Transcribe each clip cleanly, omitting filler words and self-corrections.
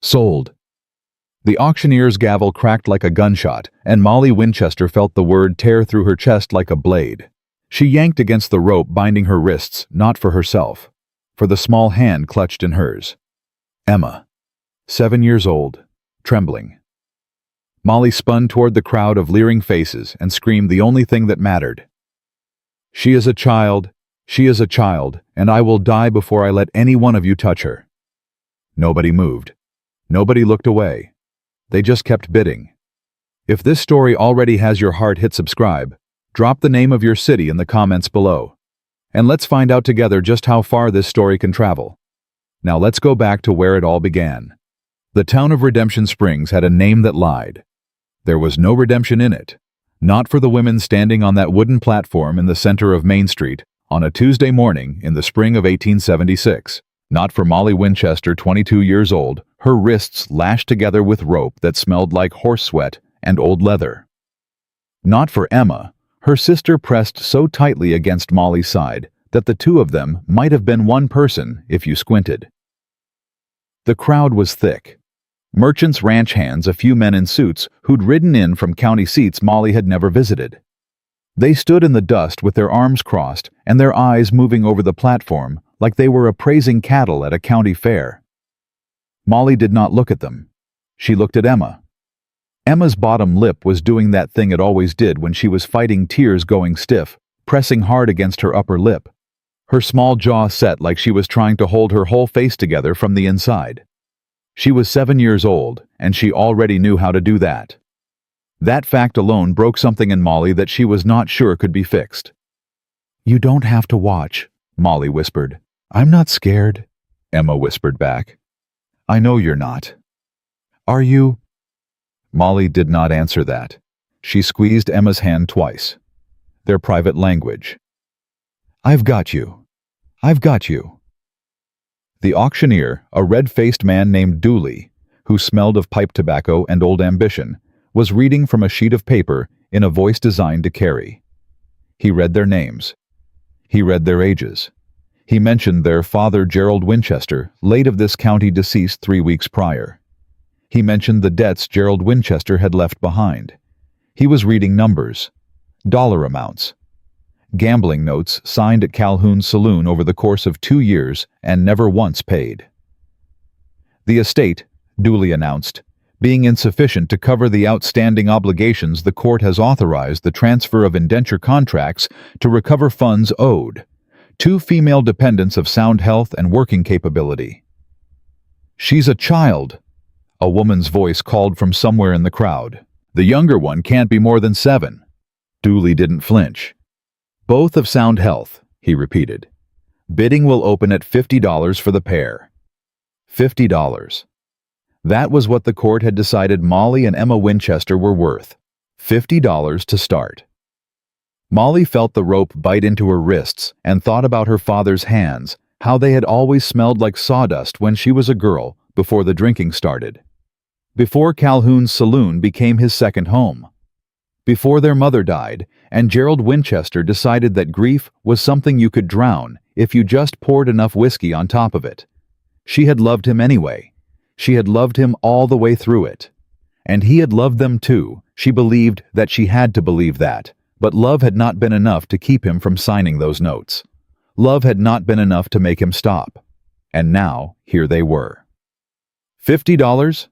Sold. The auctioneer's gavel cracked like a gunshot, and Molly Winchester felt the word tear through her chest like a blade. She yanked against the rope binding her wrists, not for herself, for the small hand clutched in hers. Emma, 7 years old, trembling. Molly spun toward the crowd of leering faces and screamed the only thing that mattered. She is a child, and I will die before I let any one of you touch her. Nobody moved. Nobody looked away. They just kept bidding. If this story already has your heart, hit subscribe. Drop the name of your city in the comments below. And let's find out together just how far this story can travel. Now let's go back to where it all began. The town of Redemption Springs had a name that lied. There was no redemption in it. Not for the women standing on that wooden platform in the center of Main Street on a Tuesday morning in the spring of 1876. Not for Molly Winchester, 22 years old, her wrists lashed together with rope that smelled like horse sweat and old leather. Not for Emma, her sister pressed so tightly against Molly's side that the two of them might have been one person if you squinted. The crowd was thick. Merchants, ranch hands, a few men in suits who'd ridden in from county seats Molly had never visited. They stood in the dust with their arms crossed and their eyes moving over the platform like they were appraising cattle at a county fair. Molly did not look at them. She looked at Emma. Emma's bottom lip was doing that thing it always did when she was fighting tears going stiff, pressing hard against her upper lip. Her small jaw set like she was trying to hold her whole face together from the inside. She was 7 years old, and she already knew how to do that. That fact alone broke something in Molly that she was not sure could be fixed. "You don't have to watch," Molly whispered. "I'm not scared," Emma whispered back. "I know you're not." "Are you?" Molly did not answer that. She squeezed Emma's hand twice. Their private language. "I've got you. I've got you." The auctioneer, a red-faced man named Dooley, who smelled of pipe tobacco and old ambition, was reading from a sheet of paper in a voice designed to carry. He read their names. He read their ages. He mentioned their father, Gerald Winchester, late of this county, deceased 3 weeks prior. He mentioned the debts Gerald Winchester had left behind. He was reading numbers, dollar amounts, gambling notes signed at Calhoun's saloon over the course of 2 years and never once paid. The estate, Dooley announced, being insufficient to cover the outstanding obligations, the court has authorized the transfer of indenture contracts to recover funds owed. 2 female dependents of sound health and working capability. "She's a child," a woman's voice called from somewhere in the crowd. "The younger one can't be more than 7. Dooley didn't flinch. "Both of sound health," he repeated. "Bidding will open at $50 for the pair." $50. That was what the court had decided Molly and Emma Winchester were worth. $50 to start. Molly felt the rope bite into her wrists and thought about her father's hands, how they had always smelled like sawdust when she was a girl, before the drinking started. Before Calhoun's saloon became his second home. Before their mother died, and Gerald Winchester decided that grief was something you could drown if you just poured enough whiskey on top of it. She had loved him anyway. She had loved him all the way through it. And he had loved them too. She believed that she had to believe that. But love had not been enough to keep him from signing those notes. Love had not been enough to make him stop. And now, here they were. $50?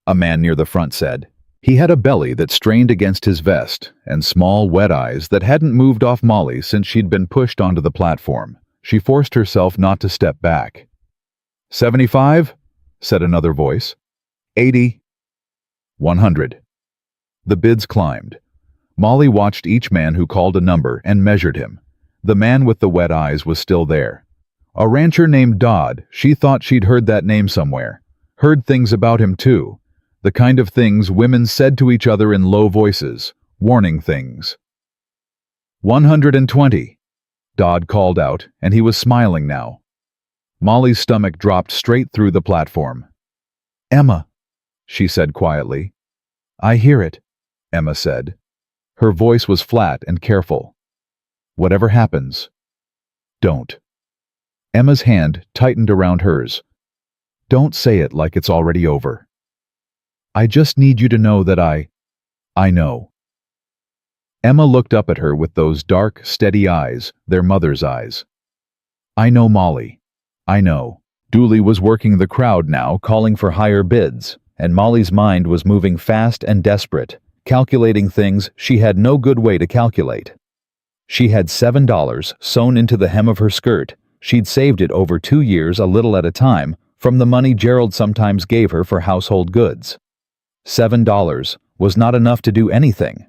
A man near the front said. He had a belly that strained against his vest, and small, wet eyes that hadn't moved off Molly since she'd been pushed onto the platform. She forced herself not to step back. $75? Said another voice. $80? $100. The bids climbed. Molly watched each man who called a number and measured him. The man with the wet eyes was still there. A rancher named Dodd. She thought she'd heard that name somewhere. Heard things about him too. The kind of things women said to each other in low voices. Warning things. $120. Dodd called out, and he was smiling now. Molly's stomach dropped straight through the platform. "Emma," she said quietly. "I hear it," Emma said. Her voice was flat and careful. "Whatever happens, don't." Emma's hand tightened around hers. Don't say it like it's already over. I just need you to know that I know. Emma looked up at her with those dark, steady eyes, their mother's eyes. I know, Molly. I know. Dooley was working the crowd now, calling for higher bids, and Molly's mind was moving fast and desperate, calculating things she had no good way to calculate. She had $7 sewn into the hem of her skirt. She'd saved it over 2 years, a little at a time, from the money Gerald sometimes gave her for household goods. $7 was not enough to do anything.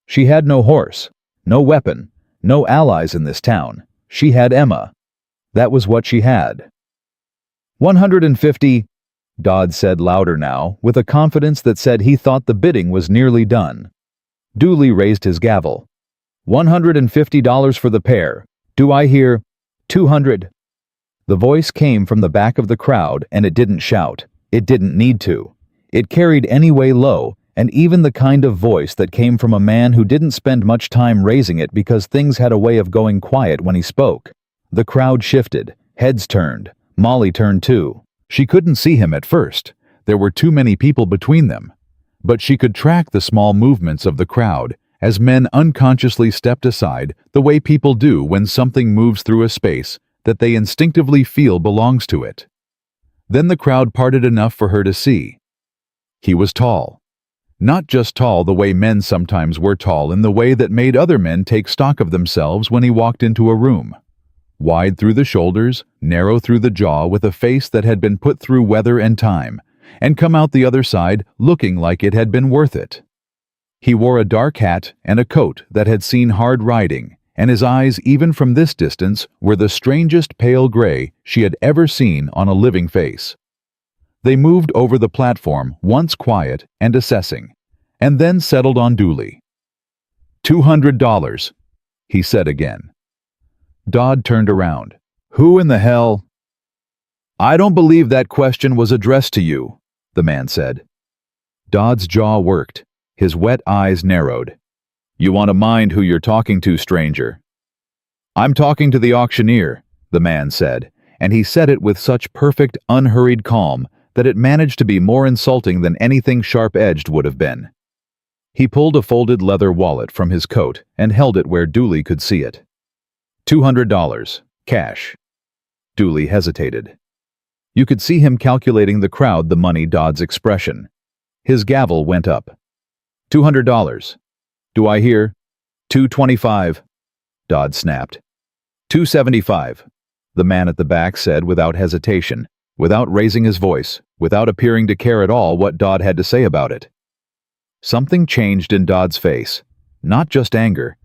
She had no horse, no weapon, no allies in this town. She had Emma. That was what she had. 150, Dodd said louder now, with a confidence that said he thought the bidding was nearly done. Dooley raised his gavel. $150 for the pair. Do I hear 200? The voice came from the back of the crowd, and it didn't shout. It didn't need to. It carried anyway low, and even the kind of voice that came from a man who didn't spend much time raising it because things had a way of going quiet when he spoke. The crowd shifted. Heads turned. Molly turned too. She couldn't see him at first. There were too many people between them. But she could track the small movements of the crowd as men unconsciously stepped aside the way people do when something moves through a space that they instinctively feel belongs to it. Then the crowd parted enough for her to see. He was tall. Not just tall the way men sometimes were tall in the way that made other men take stock of themselves when he walked into a room. Wide through the shoulders, narrow through the jaw, with a face that had been put through weather and time, and come out the other side looking like it had been worth it. He wore a dark hat and a coat that had seen hard riding, and his eyes, even from this distance, were the strangest pale gray she had ever seen on a living face. They moved over the platform, once quiet and assessing, and then settled on Dooley. $200, he said again. Dodd turned around. Who in the hell? I don't believe that question was addressed to you, the man said. Dodd's jaw worked. His wet eyes narrowed. You want to mind who you're talking to, stranger? I'm talking to the auctioneer, the man said, and he said it with such perfect, unhurried calm that it managed to be more insulting than anything sharp-edged would have been. He pulled a folded leather wallet from his coat and held it where Dooley could see it. $200, cash. Dooley hesitated. You could see him calculating the crowd the money Dodd's expression. His gavel went up. $200. Do I hear? $225. Dodd snapped. $275. The man at the back said without hesitation, without raising his voice, without appearing to care at all what Dodd had to say about it. Something changed in Dodd's face. Not just anger.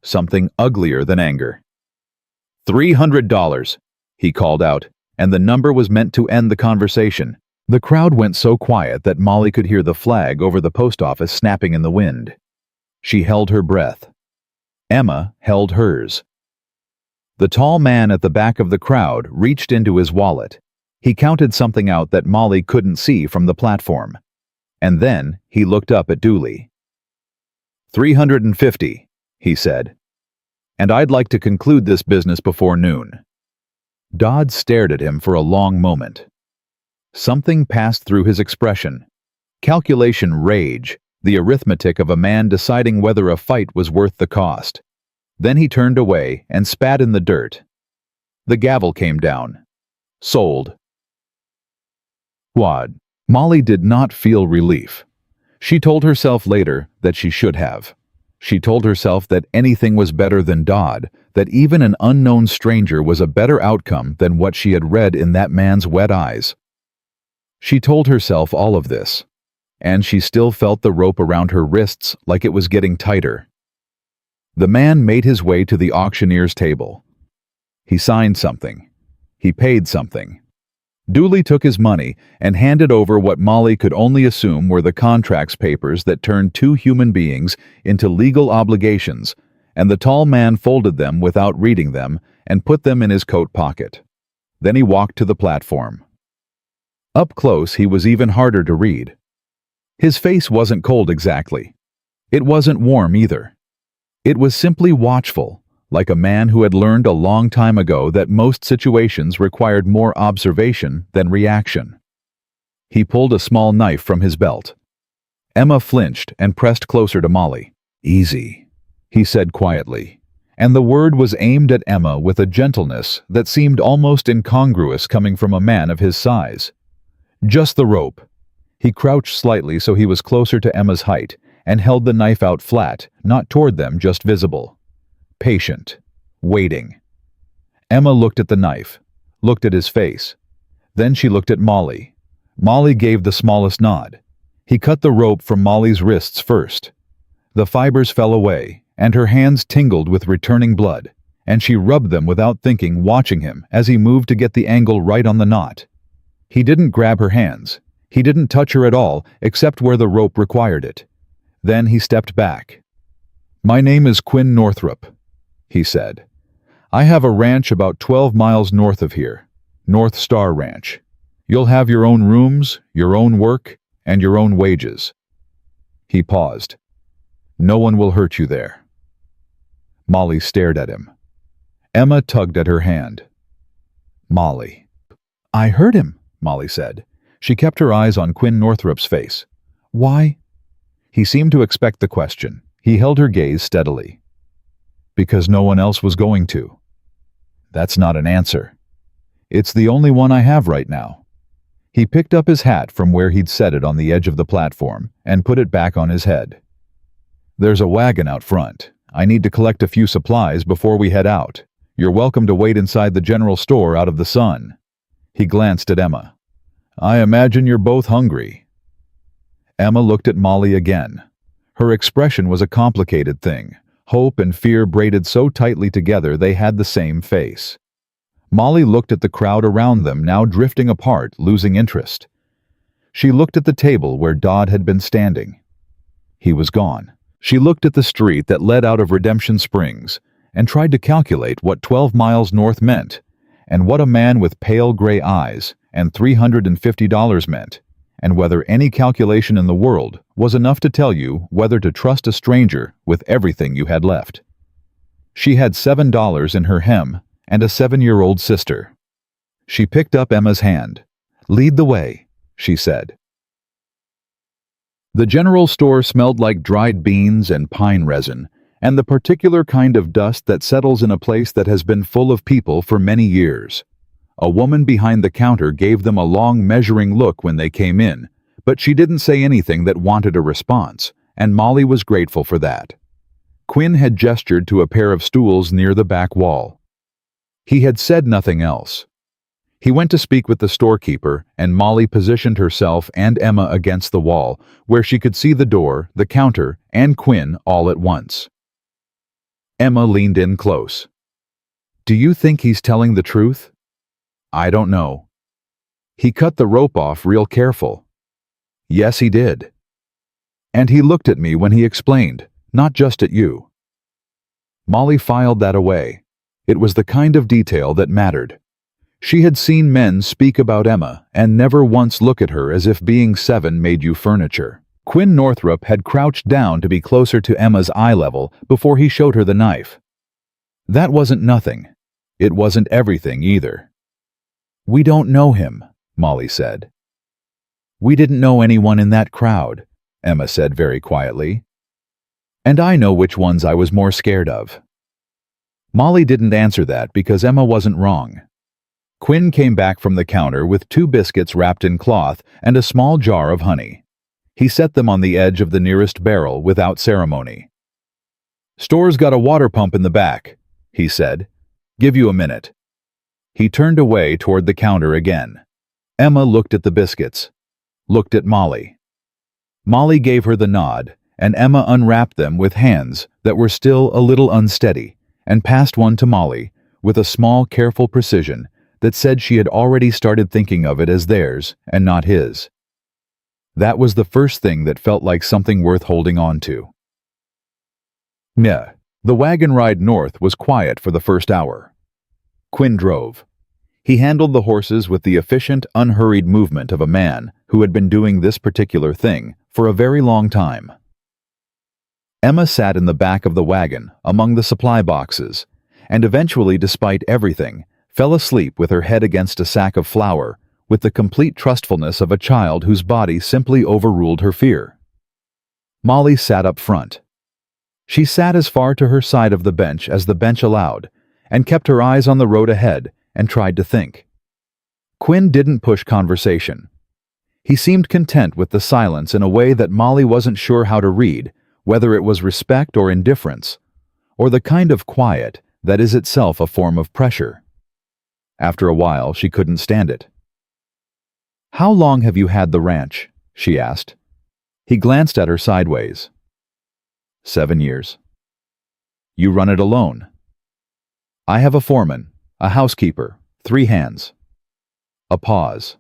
Something uglier than anger. $300, he called out, and the number was meant to end the conversation. The crowd went so quiet that Molly could hear the flag over the post office snapping in the wind. She held her breath. Emma held hers. The tall man at the back of the crowd reached into his wallet. He counted something out that Molly couldn't see from the platform. And then he looked up at Dooley. $350, he said. And I'd like to conclude this business before noon. Dodd stared at him for a long moment. Something passed through his expression. Calculation rage, the arithmetic of a man deciding whether a fight was worth the cost. Then he turned away and spat in the dirt. The gavel came down. Sold. What? Molly did not feel relief. She told herself later that she should have. She told herself that anything was better than Dodd, that even an unknown stranger was a better outcome than what she had read in that man's wet eyes. She told herself all of this, and she still felt the rope around her wrists like it was getting tighter. The man made his way to the auctioneer's table. He signed something. He paid something. Dooley took his money and handed over what Molly could only assume were the contract's papers that turned two human beings into legal obligations, and the tall man folded them without reading them and put them in his coat pocket. Then he walked to the platform. Up close, he was even harder to read. His face wasn't cold exactly. It wasn't warm either. It was simply watchful, like a man who had learned a long time ago that most situations required more observation than reaction. He pulled a small knife from his belt. Emma flinched and pressed closer to Molly. "Easy," he said quietly, and the word was aimed at Emma with a gentleness that seemed almost incongruous coming from a man of his size. "Just the rope." He crouched slightly so he was closer to Emma's height and held the knife out flat, not toward them, just visible. Patient. Waiting. Emma looked at the knife, looked at his face. Then she looked at Molly. Molly gave the smallest nod. He cut the rope from Molly's wrists first. The fibers fell away, and her hands tingled with returning blood, and she rubbed them without thinking, watching him as he moved to get the angle right on the knot. He didn't grab her hands. He didn't touch her at all, except where the rope required it. Then he stepped back. "My name is Quinn Northrop," he said. "I have a ranch about 12 miles north of here, North Star Ranch. You'll have your own rooms, your own work, and your own wages." He paused. "No one will hurt you there." Molly stared at him. Emma tugged at her hand. "Molly." "I heard him," Molly said. She kept her eyes on Quinn Northrop's face. "Why?" He seemed to expect the question. He held her gaze steadily. "Because no one else was going to." "That's not an answer." "It's the only one I have right now." He picked up his hat from where he'd set it on the edge of the platform and put it back on his head. "There's a wagon out front. I need to collect a few supplies before we head out. You're welcome to wait inside the general store out of the sun." He glanced at Emma. "I imagine you're both hungry." Emma looked at Molly again. Her expression was a complicated thing. Hope and fear braided so tightly together they had the same face. Molly looked at the crowd around them, now drifting apart, losing interest. She looked at the table where Dodd had been standing. He was gone. She looked at the street that led out of Redemption Springs and tried to calculate what 12 miles north meant, and what a man with pale gray eyes and $350 meant, and whether any calculation in the world was enough to tell you whether to trust a stranger with everything you had left. She had $7 in her hem and a 7-year-old sister. She picked up Emma's hand. "Lead the way," she said. The general store smelled like dried beans and pine resin, and the particular kind of dust that settles in a place that has been full of people for many years. A woman behind the counter gave them a long measuring look when they came in, but she didn't say anything that wanted a response, and Molly was grateful for that. Quinn had gestured to a pair of stools near the back wall. He had said nothing else. He went to speak with the storekeeper, and Molly positioned herself and Emma against the wall, where she could see the door, the counter, and Quinn all at once. Emma leaned in close. "Do you think he's telling the truth?" "I don't know." "He cut the rope off real careful." "Yes, he did." "And he looked at me when he explained, not just at you." Molly filed that away. It was the kind of detail that mattered. She had seen men speak about Emma and never once look at her as if being 7 made you furniture. Quinn Northrop had crouched down to be closer to Emma's eye level before he showed her the knife. That wasn't nothing. It wasn't everything either. "We don't know him," Molly said. "We didn't know anyone in that crowd," Emma said very quietly. "And I know which ones I was more scared of." Molly didn't answer that because Emma wasn't wrong. Quinn came back from the counter with 2 biscuits wrapped in cloth and a small jar of honey. He set them on the edge of the nearest barrel without ceremony. "Store's got a water pump in the back," he said. "Give you a minute." He turned away toward the counter again. Emma looked at the biscuits, looked at Molly. Molly gave her the nod, and Emma unwrapped them with hands that were still a little unsteady, and passed one to Molly with a small, careful precision that said she had already started thinking of it as theirs and not his. That was the first thing that felt like something worth holding on to. The wagon ride north was quiet for the first hour. Quinn drove. He handled the horses with the efficient, unhurried movement of a man who had been doing this particular thing for a very long time. Emma sat in the back of the wagon among the supply boxes, and eventually, despite everything, fell asleep with her head against a sack of flour, with the complete trustfulness of a child whose body simply overruled her fear. Molly sat up front. She sat as far to her side of the bench as the bench allowed, and kept her eyes on the road ahead and tried to think. Quinn didn't push conversation. He seemed content with the silence in a way that Molly wasn't sure how to read, whether it was respect or indifference, or the kind of quiet that is itself a form of pressure. After a while, she couldn't stand it. "How long have you had the ranch?" she asked. He glanced at her sideways. 7 years. "You run it alone?" "I have a foreman, a housekeeper, 3 hands." A pause.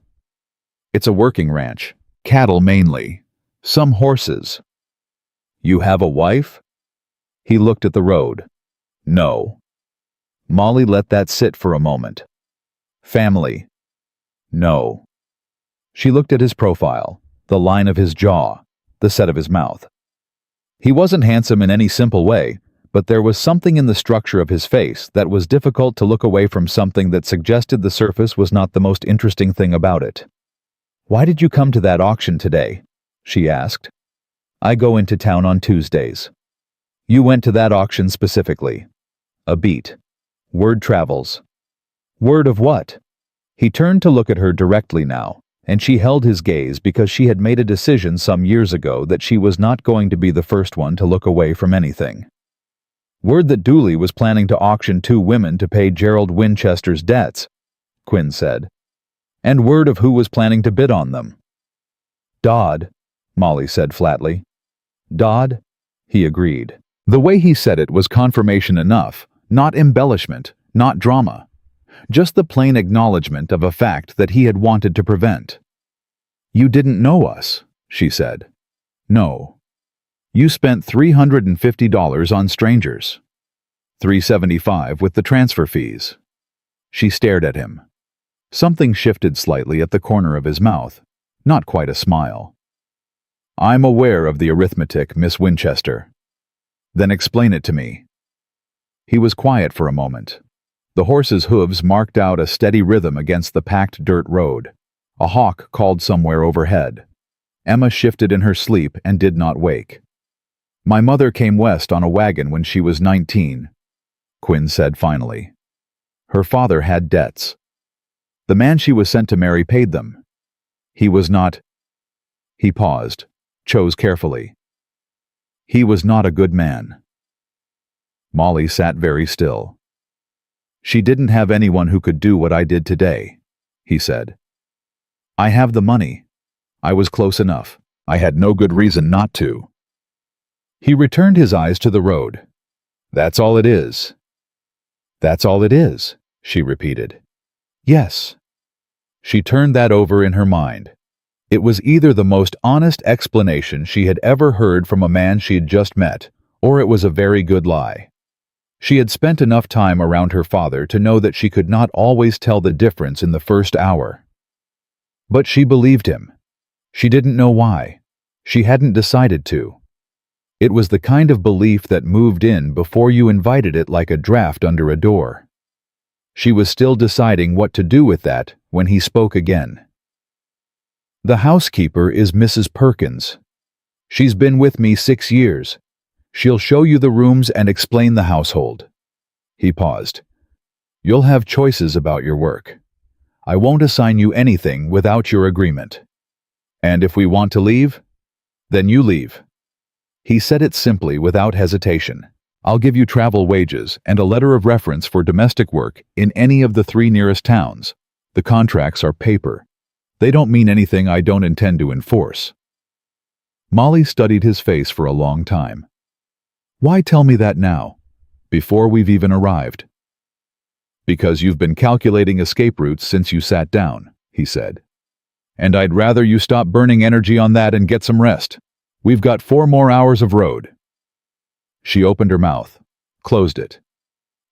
"It's a working ranch, cattle mainly, some horses." "You have a wife?" He looked at the road. "No." Molly let that sit for a moment. "Family?" "No." She looked at his profile, the line of his jaw, the set of his mouth. He wasn't handsome in any simple way, but there was something in the structure of his face that was difficult to look away from, something that suggested the surface was not the most interesting thing about it. "Why did you come to that auction today?" she asked. "I go into town on Tuesdays." "You went to that auction specifically?" A beat. "Word travels." "Word of what?" He turned to look at her directly now, and she held his gaze because she had made a decision some years ago that she was not going to be the first one to look away from anything. "Word that Dooley was planning to auction 2 women to pay Gerald Winchester's debts," Quinn said. "And word of who was planning to bid on them." "Dodd," Molly said flatly. "Dodd?" He agreed. The way he said it was confirmation enough, not embellishment, not drama. Just the plain acknowledgement of a fact that he had wanted to prevent. "You didn't know us," she said. "No. You spent $350 on strangers. $375 with the transfer fees." She stared at him. Something shifted slightly at the corner of his mouth, not quite a smile. "I'm aware of the arithmetic, Miss Winchester." "Then explain it to me." He was quiet for a moment. The horse's hooves marked out a steady rhythm against the packed dirt road. A hawk called somewhere overhead. Emma shifted in her sleep and did not wake. "My mother came west on a wagon when she was 19, Quinn said finally. "Her father had debts. The man she was sent to marry paid them. He was not—" He paused, chose carefully. "He was not a good man." Molly sat very still. "She didn't have anyone who could do what I did today," he said. "I have the money. I was close enough. I had no good reason not to." He returned his eyes to the road. "That's all it is." "That's all it is," she repeated. "Yes." She turned that over in her mind. It was either the most honest explanation she had ever heard from a man she had just met, or it was a very good lie. She had spent enough time around her father to know that she could not always tell the difference in the first hour. But she believed him. She didn't know why. She hadn't decided to. It was the kind of belief that moved in before you invited it, like a draft under a door. She was still deciding what to do with that when he spoke again. "The housekeeper is Mrs. Perkins. She's been with me 6 years. She'll show you the rooms and explain the household." He paused. "You'll have choices about your work. I won't assign you anything without your agreement. And if we want to leave, then you leave." He said it simply, without hesitation. "I'll give you travel wages and a letter of reference for domestic work in any of the 3 nearest towns. The contracts are paper. They don't mean anything I don't intend to enforce." Molly studied his face for a long time. "Why tell me that now, before we've even arrived?" "Because you've been calculating escape routes since you sat down," he said. "And I'd rather you stop burning energy on that and get some rest. We've got 4 more hours of road." She opened her mouth, closed it.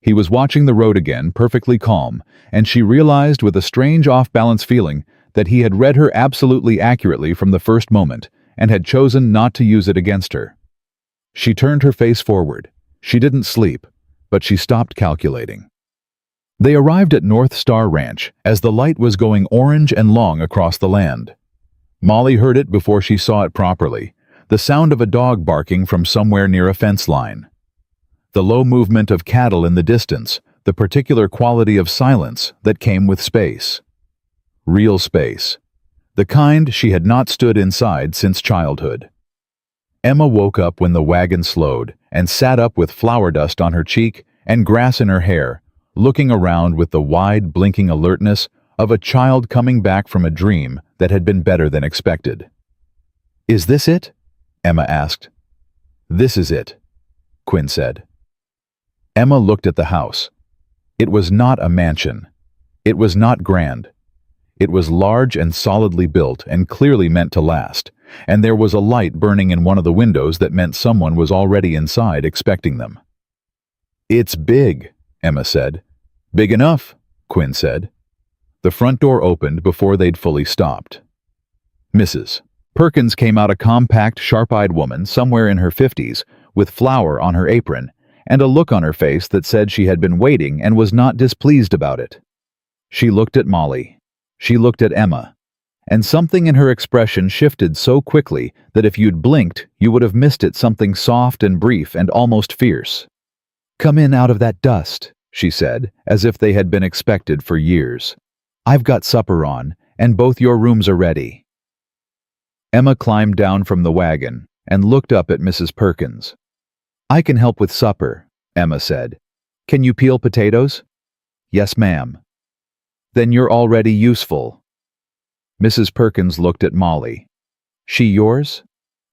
He was watching the road again, perfectly calm, and she realized with a strange off-balance feeling that he had read her absolutely accurately from the first moment and had chosen not to use it against her. She turned her face forward. She didn't sleep, but she stopped calculating. They arrived at North Star Ranch as the light was going orange and long across the land. Molly heard it before she saw it properly, the sound of a dog barking from somewhere near a fence line. The low movement of cattle in the distance, the particular quality of silence that came with space. Real space. The kind she had not stood inside since childhood. Emma woke up when the wagon slowed and sat up with flour dust on her cheek and grass in her hair, looking around with the wide, blinking alertness of a child coming back from a dream that had been better than expected. "Is this it?" Emma asked. "This is it," Quinn said. Emma looked at the house. It was not a mansion. It was not grand. It was large and solidly built and clearly meant to last, and there was a light burning in one of the windows that meant someone was already inside expecting them. "It's big," Emma said. "Big enough," Quinn said. The front door opened before they'd fully stopped. Mrs. Perkins came out, a compact, sharp-eyed woman somewhere in her 50s, with flour on her apron, and a look on her face that said she had been waiting and was not displeased about it. She looked at Molly. She looked at Emma. And something in her expression shifted so quickly that if you'd blinked, you would have missed it, something soft and brief and almost fierce. "Come in out of that dust," she said, as if they had been expected for years. "I've got supper on, and both your rooms are ready." Emma climbed down from the wagon and looked up at Mrs. Perkins. "I can help with supper," Emma said. "Can you peel potatoes?" "Yes, ma'am." "Then you're already useful." Mrs. Perkins looked at Molly. "She yours?"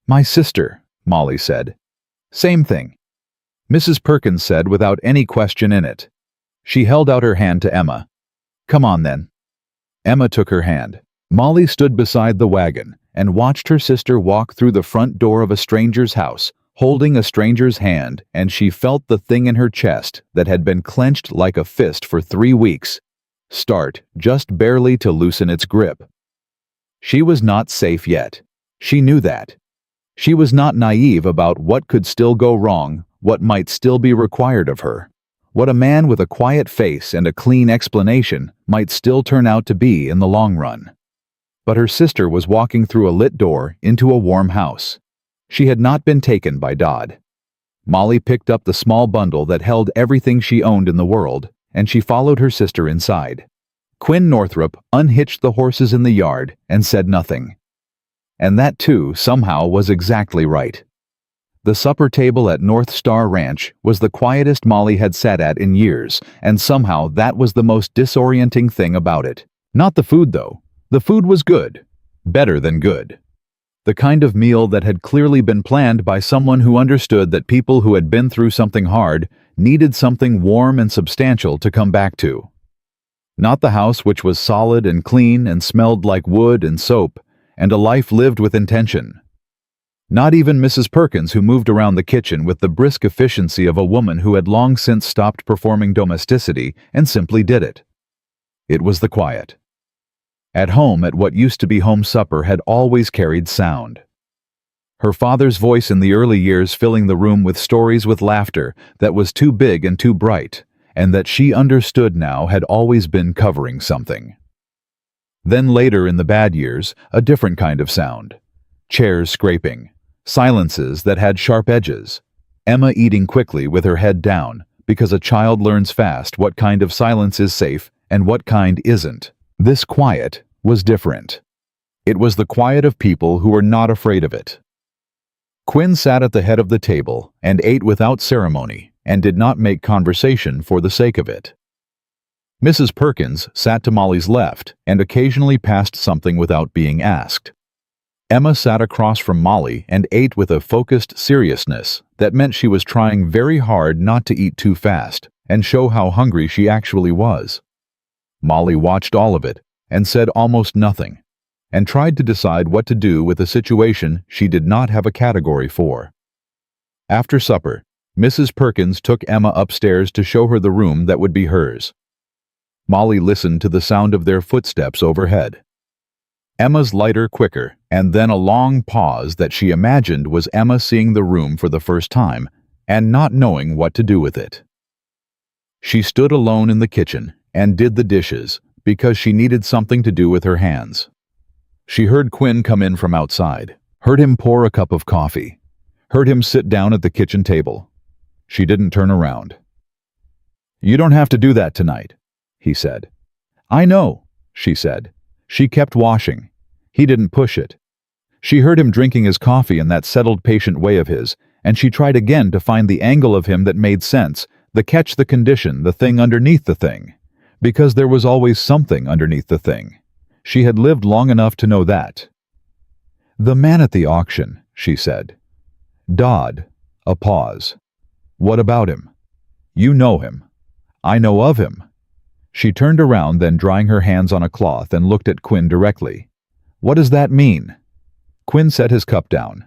"My sister," Molly said. "Same thing," Mrs. Perkins said without any question in it. She held out her hand to Emma. "Come on then." Emma took her hand. Molly stood beside the wagon and watched her sister walk through the front door of a stranger's house, holding a stranger's hand, and she felt the thing in her chest that had been clenched like a fist for 3 weeks start just barely to loosen its grip. She was not safe yet. She knew that. She was not naive about what could still go wrong, what might still be required of her, what a man with a quiet face and a clean explanation might still turn out to be in the long run. But her sister was walking through a lit door into a warm house. She had not been taken by Dodd. Molly picked up the small bundle that held everything she owned in the world, and she followed her sister inside. Quinn Northrop unhitched the horses in the yard and said nothing. And that, too, somehow was exactly right. The supper table at North Star Ranch was the quietest Molly had sat at in years, and somehow that was the most disorienting thing about it. Not the food, though. The food was good. Better than good. The kind of meal that had clearly been planned by someone who understood that people who had been through something hard needed something warm and substantial to come back to. Not the house which was solid and clean and smelled like wood and soap, and a life lived with intention. Not even Mrs. Perkins, who moved around the kitchen with the brisk efficiency of a woman who had long since stopped performing domesticity and simply did it. It was the quiet. At home, at what used to be home supper, had always carried sound. Her father's voice in the early years filling the room with stories with laughter that was too big and too bright, and that she understood now had always been covering something. Then later in the bad years, a different kind of sound. Chairs scraping. Silences that had sharp edges. Emma eating quickly with her head down, because a child learns fast what kind of silence is safe and what kind isn't. This quiet was different. It was the quiet of people who were not afraid of it. Quinn sat at the head of the table and ate without ceremony and did not make conversation for the sake of it. Mrs. Perkins sat to Molly's left and occasionally passed something without being asked. Emma sat across from Molly and ate with a focused seriousness that meant she was trying very hard not to eat too fast and show how hungry she actually was. Molly watched all of it and said almost nothing, and tried to decide what to do with a situation she did not have a category for. After supper, Mrs. Perkins took Emma upstairs to show her the room that would be hers. Molly listened to the sound of their footsteps overhead. Emma's lighter, quicker, and then a long pause that she imagined was Emma seeing the room for the first time and not knowing what to do with it. She stood alone in the kitchen and did the dishes because she needed something to do with her hands. She heard Quinn come in from outside, heard him pour a cup of coffee, heard him sit down at the kitchen table. She didn't turn around. "You don't have to do that tonight," he said. "I know," she said. She kept washing. He didn't push it. She heard him drinking his coffee in that settled, patient way of his, and she tried again to find the angle of him that made sense, the catch, the condition, the thing underneath the thing. Because there was always something underneath the thing. She had lived long enough to know that. "The man at the auction," she said. "Dodd." A pause. "What about him?" "You know him." "I know of him." She turned around, then drying her hands on a cloth, and looked at Quinn directly. "What does that mean?" Quinn set his cup down.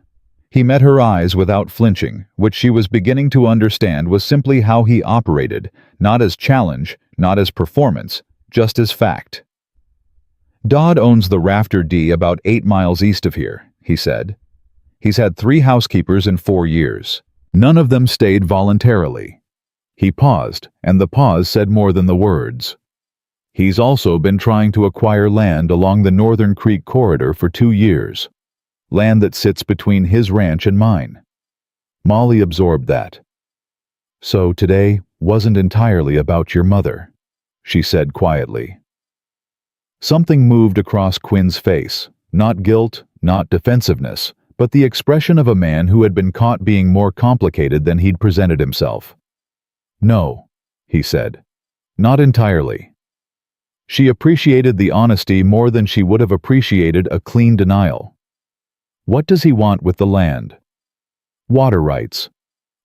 He met her eyes without flinching, which she was beginning to understand was simply how he operated, not as challenge, not as performance, just as fact. "Dodd owns the Rafter D about 8 miles east of here," he said. "He's had 3 housekeepers in 4 years. None of them stayed voluntarily." He paused, and the pause said more than the words. "He's also been trying to acquire land along the Northern Creek corridor for 2 years. Land that sits between his ranch and mine." Molly absorbed that. "So today wasn't entirely about your mother," she said quietly. Something moved across Quinn's face, not guilt, not defensiveness, but the expression of a man who had been caught being more complicated than he'd presented himself. "No," he said. "Not entirely." She appreciated the honesty more than she would have appreciated a clean denial. "What does he want with the land?" "Water rights.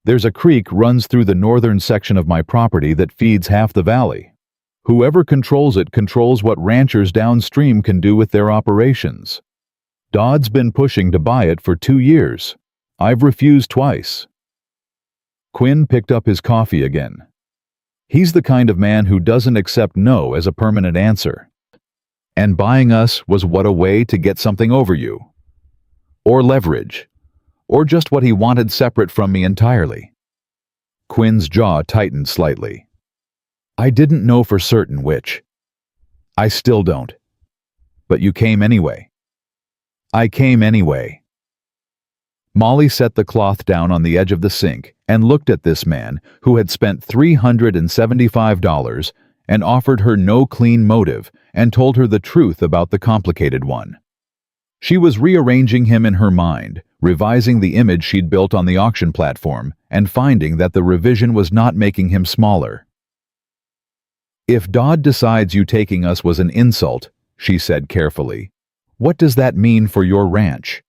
There's a creek runs through the northern section of my property that feeds half the valley. Whoever controls it controls what ranchers downstream can do with their operations. Dodd's been pushing to buy it for 2 years. I've refused twice." Quinn picked up his coffee again. He's the kind of man who doesn't accept no as a permanent answer. "And buying us was what, a way to get something over you? Or leverage? Or just what he wanted separate from me entirely?" Quinn's jaw tightened slightly. "I didn't know for certain which." "I still don't." "But you came anyway." "I came anyway." Molly set the cloth down on the edge of the sink and looked at this man who had spent $375 and offered her no clean motive and told her the truth about the complicated one. She was rearranging him in her mind, revising the image she'd built on the auction platform, and finding that the revision was not making him smaller. "If Dodd decides you taking us was an insult," she said carefully, "what does that mean for your ranch?"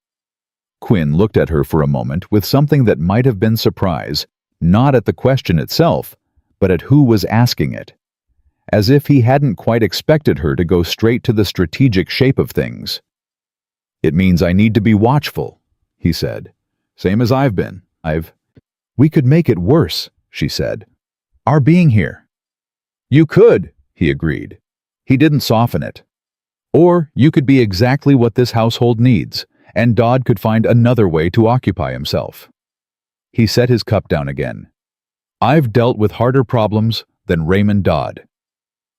Quinn looked at her for a moment with something that might have been surprise, not at the question itself, but at who was asking it. As if he hadn't quite expected her to go straight to the strategic shape of things. "It means I need to be watchful," he said. "Same as I've been. We could make it worse," she said. "Our being here." "You could," he agreed. He didn't soften it. "Or you could be exactly what this household needs, and Dodd could find another way to occupy himself." He set his cup down again. "I've dealt with harder problems than Raymond Dodd."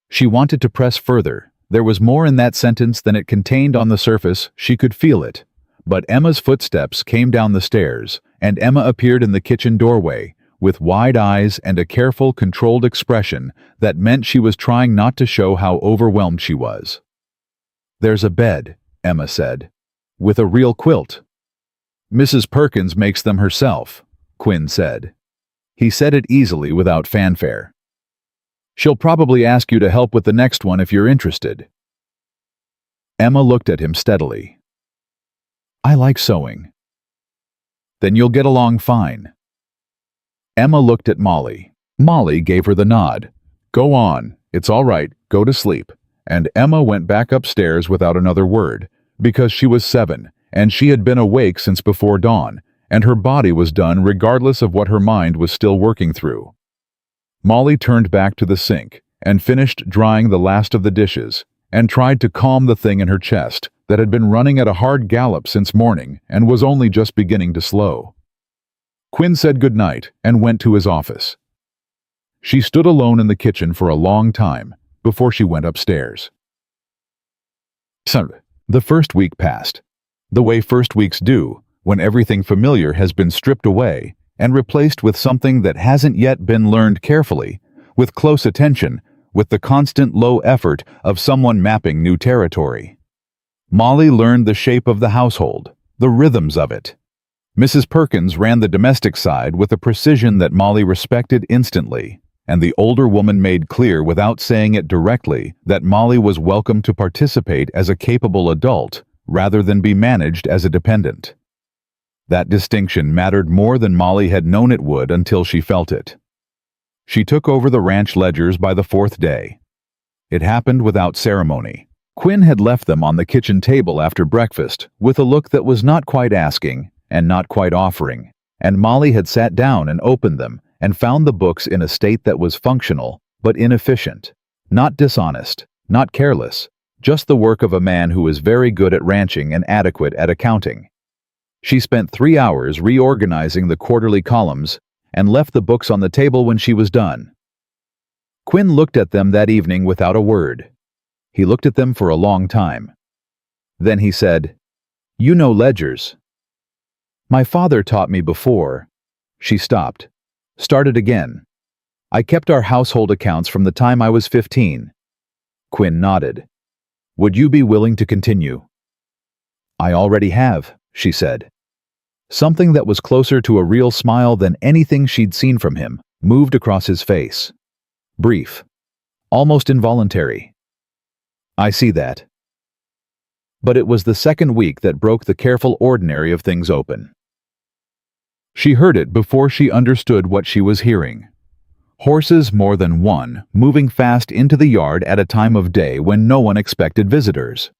She wanted to press further. There was more in that sentence than it contained on the surface. She could feel it. But Emma's footsteps came down the stairs, and Emma appeared in the kitchen doorway, with wide eyes and a careful, controlled expression that meant she was trying not to show how overwhelmed she was. "There's a bed," Emma said, "with a real quilt." "Mrs. Perkins makes them herself," Quinn said. He said it easily, without fanfare. "She'll probably ask you to help with the next one if you're interested." Emma looked at him steadily. "I like sewing." "Then you'll get along fine." Emma looked at Molly. Molly gave her the nod. "Go on. It's all right. Go to sleep." And Emma went back upstairs without another word, because she was 7, and she had been awake since before dawn, and her body was done regardless of what her mind was still working through. Molly turned back to the sink and finished drying the last of the dishes and tried to calm the thing in her chest that had been running at a hard gallop since morning and was only just beginning to slow. Quinn said goodnight and went to his office. She stood alone in the kitchen for a long time before she went upstairs. So, the first week passed, the way first weeks do, when everything familiar has been stripped away and replaced with something that hasn't yet been learned carefully, with close attention, with the constant low effort of someone mapping new territory. Molly learned the shape of the household, the rhythms of it. Mrs. Perkins ran the domestic side with a precision that Molly respected instantly, and the older woman made clear without saying it directly that Molly was welcome to participate as a capable adult rather than be managed as a dependent. That distinction mattered more than Molly had known it would until she felt it. She took over the ranch ledgers by the fourth day. It happened without ceremony. Quinn had left them on the kitchen table after breakfast with a look that was not quite asking and not quite offering, and Molly had sat down and opened them and found the books in a state that was functional but inefficient, not dishonest, not careless, just the work of a man who was very good at ranching and adequate at accounting. She spent 3 hours reorganizing the quarterly columns and left the books on the table when she was done. Quinn looked at them that evening without a word. He looked at them for a long time. Then he said, "You know ledgers." "My father taught me before." She stopped. Started again. "I kept our household accounts from the time I was 15. Quinn nodded. "Would you be willing to continue?" "I already have," she said. Something that was closer to a real smile than anything she'd seen from him moved across his face. Brief. Almost involuntary. "I see that." But it was the second week that broke the careful ordinary of things open. She heard it before she understood what she was hearing. Horses more than one moving fast into the yard at a time of day when no one expected visitors.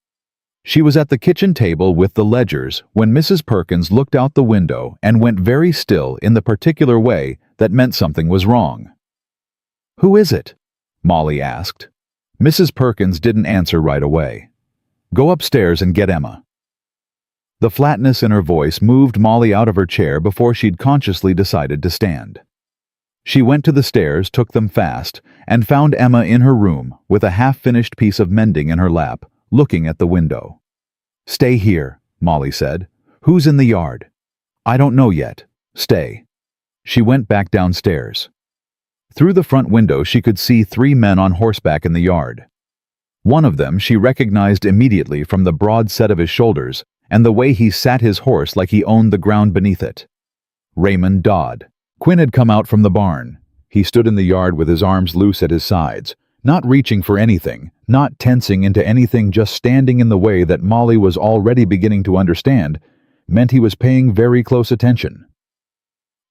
She was at the kitchen table with the ledgers when Mrs. Perkins looked out the window and went very still in the particular way that meant something was wrong. "Who is it?" Molly asked. Mrs. Perkins didn't answer right away. "Go upstairs and get Emma." The flatness in her voice moved Molly out of her chair before she'd consciously decided to stand. She went to the stairs, took them fast, and found Emma in her room with a half-finished piece of mending in her lap, looking at the window. "Stay here," Molly said. "Who's in the yard?" "I don't know yet. Stay." She went back downstairs. Through the front window she could see 3 men on horseback in the yard. One of them she recognized immediately from the broad set of his shoulders and the way he sat his horse like he owned the ground beneath it. Raymond Dodd. Quinn had come out from the barn. He stood in the yard with his arms loose at his sides, not reaching for anything, not tensing into anything, just standing in the way that Molly was already beginning to understand meant he was paying very close attention.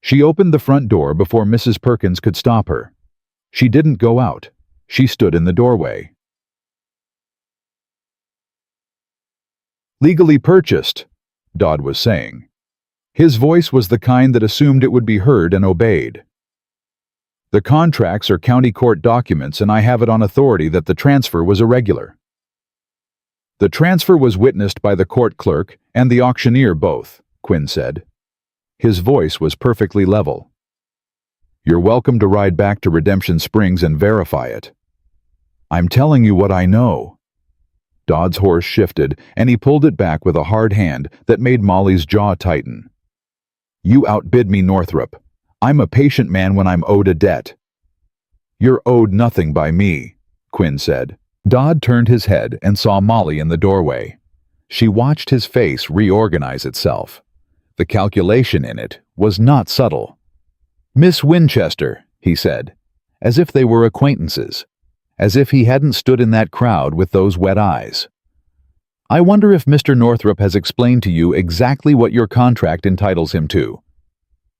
She opened the front door before Mrs. Perkins could stop her. She didn't go out. She stood in the doorway. "Legally purchased," Dodd was saying. His voice was the kind that assumed it would be heard and obeyed. "The contracts are county court documents, and I have it on authority that the transfer was irregular." "The transfer was witnessed by the court clerk and the auctioneer both," Quinn said. His voice was perfectly level. "You're welcome to ride back to Redemption Springs and verify it." "I'm telling you what I know." Dodd's horse shifted, and he pulled it back with a hard hand that made Molly's jaw tighten. "You outbid me, Northrop. I'm a patient man when I'm owed a debt." "You're owed nothing by me," Quinn said. Dodd turned his head and saw Molly in the doorway. She watched his face reorganize itself. The calculation in it was not subtle. "Miss Winchester," he said, as if they were acquaintances, as if he hadn't stood in that crowd with those wet eyes. "I wonder if Mr. Northrop has explained to you exactly what your contract entitles him to."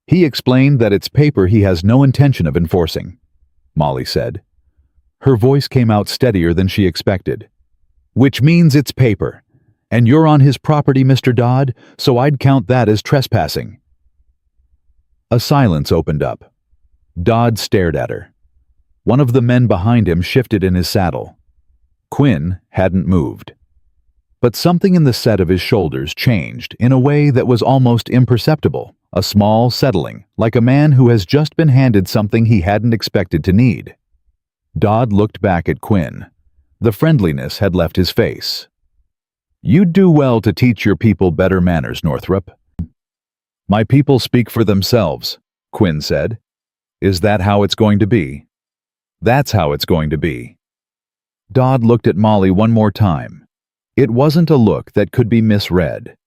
"He explained that it's paper he has no intention of enforcing," Molly said. Her voice came out steadier than she expected. "Which means it's paper. And you're on his property, Mr. Dodd, so I'd count that as trespassing." A silence opened up. Dodd stared at her. One of the men behind him shifted in his saddle. Quinn hadn't moved. But something in the set of his shoulders changed in a way that was almost imperceptible, a small settling, like a man who has just been handed something he hadn't expected to need. Dodd looked back at Quinn. The friendliness had left his face. "You'd do well to teach your people better manners, Northrop." "My people speak for themselves," Quinn said. "Is that how it's going to be?" "That's how it's going to be." Dodd looked at Molly one more time. It wasn't a look that could be misread.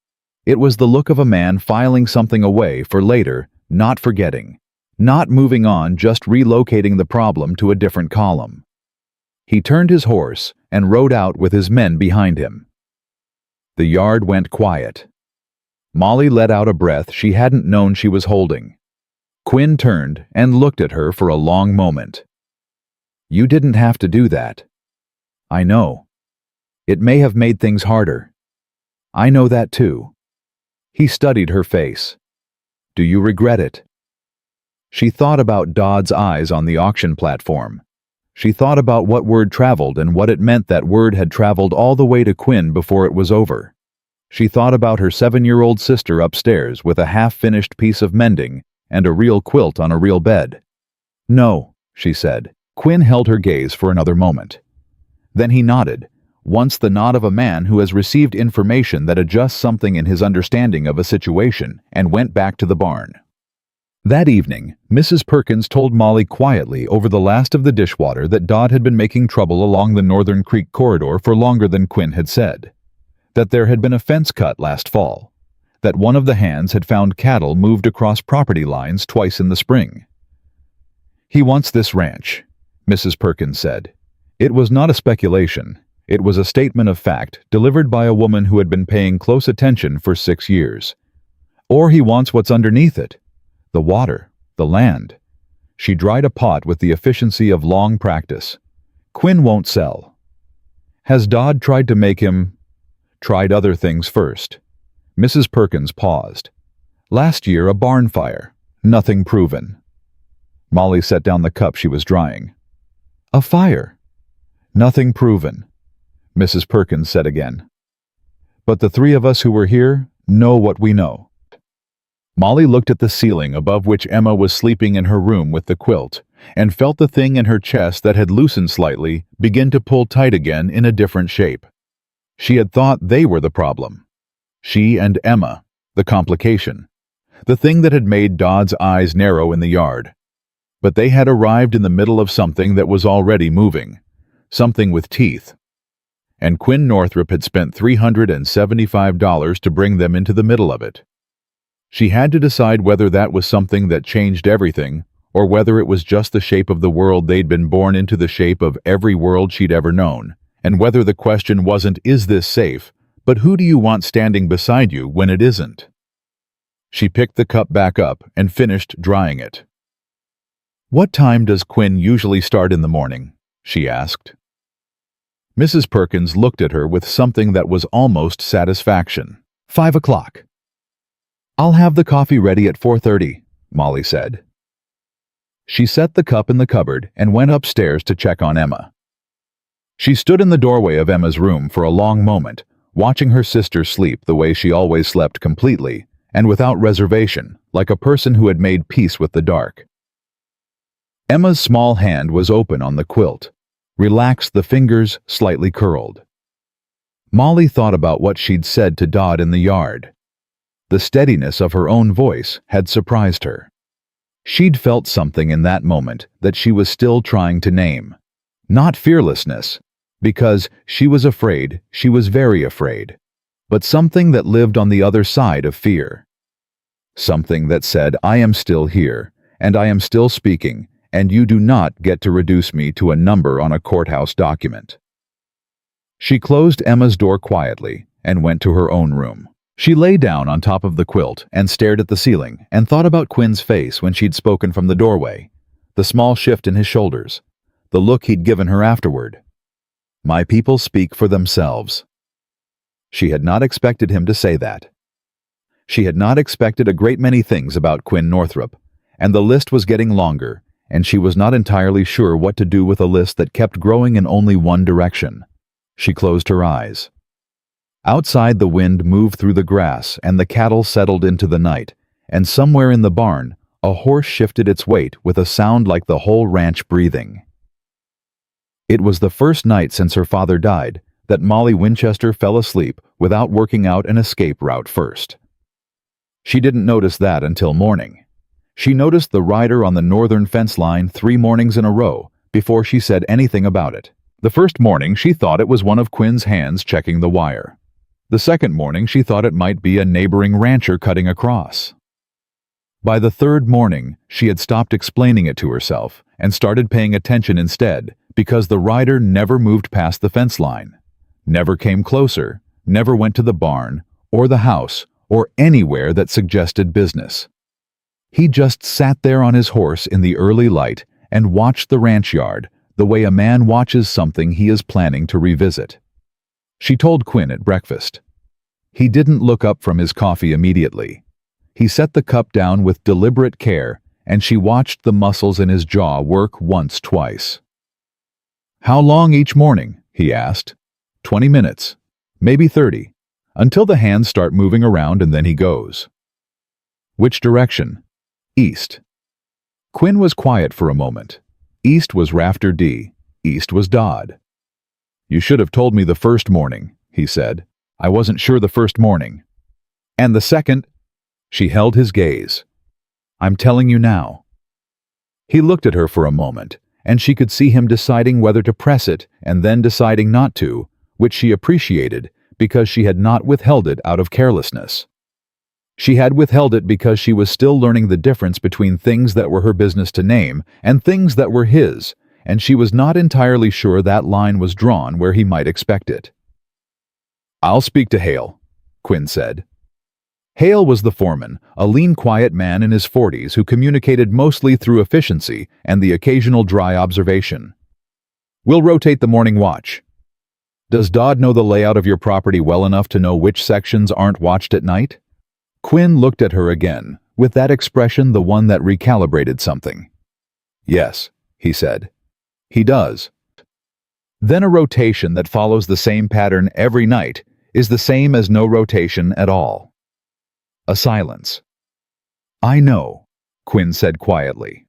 It was the look of a man filing something away for later, not forgetting, not moving on, just relocating the problem to a different column. He turned his horse and rode out with his men behind him. The yard went quiet. Molly let out a breath she hadn't known she was holding. Quinn turned and looked at her for a long moment. "You didn't have to do that." "I know. It may have made things harder." "I know that too." He studied her face. "Do you regret it?" She thought about Dodd's eyes on the auction platform. She thought about what word traveled and what it meant that word had traveled all the way to Quinn before it was over. She thought about her 7-year-old sister upstairs with a half-finished piece of mending and a real quilt on a real bed. "No," she said. Quinn held her gaze for another moment. Then he nodded, once the nod of a man who has received information that adjusts something in his understanding of a situation, and went back to the barn. That evening, Mrs. Perkins told Molly quietly over the last of the dishwater that Dodd had been making trouble along the Northern Creek corridor for longer than Quinn had said, that there had been a fence cut last fall, that one of the hands had found cattle moved across property lines twice in the spring. "He wants this ranch," Mrs. Perkins said. It was not a speculation. It was a statement of fact delivered by a woman who had been paying close attention for 6 years. "Or he wants what's underneath it. The water, the land." She dried a pot with the efficiency of long practice. "Quinn won't sell." "Has Dodd tried to make him—" "Tried other things first." Mrs. Perkins paused. "Last year, a barn fire. Nothing proven." Molly set down the cup she was drying. "A fire. Nothing proven," Mrs. Perkins said again. "But the three of us who were here know what we know." Molly looked at the ceiling above which Emma was sleeping in her room with the quilt, and felt the thing in her chest that had loosened slightly begin to pull tight again in a different shape. She had thought they were the problem. She and Emma, the complication. The thing that had made Dodd's eyes narrow in the yard. But they had arrived in the middle of something that was already moving. Something with teeth. And Quinn Northrop had spent $375 to bring them into the middle of it. She had to decide whether that was something that changed everything, or whether it was just the shape of the world they'd been born into, the shape of every world she'd ever known, and whether the question wasn't, "Is this safe?" but "Who do you want standing beside you when it isn't?" She picked the cup back up and finished drying it. "What time does Quinn usually start in the morning?" she asked. Mrs. Perkins looked at her with something that was almost satisfaction. 5 o'clock. "I'll have the coffee ready at 4:30, Molly said. She set the cup in the cupboard and went upstairs to check on Emma. She stood in the doorway of Emma's room for a long moment, watching her sister sleep the way she always slept, completely and without reservation, like a person who had made peace with the dark. Emma's small hand was open on the quilt, relaxed, the fingers slightly curled. Molly thought about what she'd said to Dodd in the yard. The steadiness of her own voice had surprised her. She'd felt something in that moment that she was still trying to name. Not fearlessness, because she was afraid, she was very afraid, but something that lived on the other side of fear. Something that said, "I am still here, and I am still speaking, and you do not get to reduce me to a number on a courthouse document." She closed Emma's door quietly and went to her own room. She lay down on top of the quilt and stared at the ceiling and thought about Quinn's face when she'd spoken from the doorway, the small shift in his shoulders, the look he'd given her afterward. "My people speak for themselves." She had not expected him to say that. She had not expected a great many things about Quinn Northrop, and the list was getting longer, and she was not entirely sure what to do with a list that kept growing in only one direction. She closed her eyes. Outside, the wind moved through the grass and the cattle settled into the night, and somewhere in the barn, a horse shifted its weight with a sound like the whole ranch breathing. It was the first night since her father died that Molly Winchester fell asleep without working out an escape route first. She didn't notice that until morning. She noticed the rider on the northern fence line 3 mornings in a row before she said anything about it. The first morning she thought it was one of Quinn's hands checking the wire. The second morning she thought it might be a neighboring rancher cutting across. By the third morning, she had stopped explaining it to herself and started paying attention instead, because the rider never moved past the fence line, never came closer, never went to the barn or the house or anywhere that suggested business. He just sat there on his horse in the early light and watched the ranch yard the way a man watches something he is planning to revisit. She told Quinn at breakfast. He didn't look up from his coffee immediately. He set the cup down with deliberate care, and she watched the muscles in his jaw work once, twice. "How long each morning?" he asked. 20 minutes, maybe 30, until the hands start moving around and then he goes. "Which direction?" "East." Quinn was quiet for a moment. East was Rafter D. East was Dodd. "You should have told me the first morning," he said. "I wasn't sure the first morning." "And the second?" She held his gaze. "I'm telling you now." He looked at her for a moment, and she could see him deciding whether to press it and then deciding not to, which she appreciated because she had not withheld it out of carelessness. She had withheld it because she was still learning the difference between things that were her business to name and things that were his, and she was not entirely sure that line was drawn where he might expect it. "I'll speak to Hale," Quinn said. Hale was the foreman, a lean, quiet man in his 40s who communicated mostly through efficiency and the occasional dry observation. "We'll rotate the morning watch." "Does Dodd know the layout of your property well enough to know which sections aren't watched at night?" Quinn looked at her again, with that expression, the one that recalibrated something. "Yes," he said. "He does." Then a rotation that follows the same pattern every night is the same as no rotation at all. A silence. "I know," Quinn said quietly.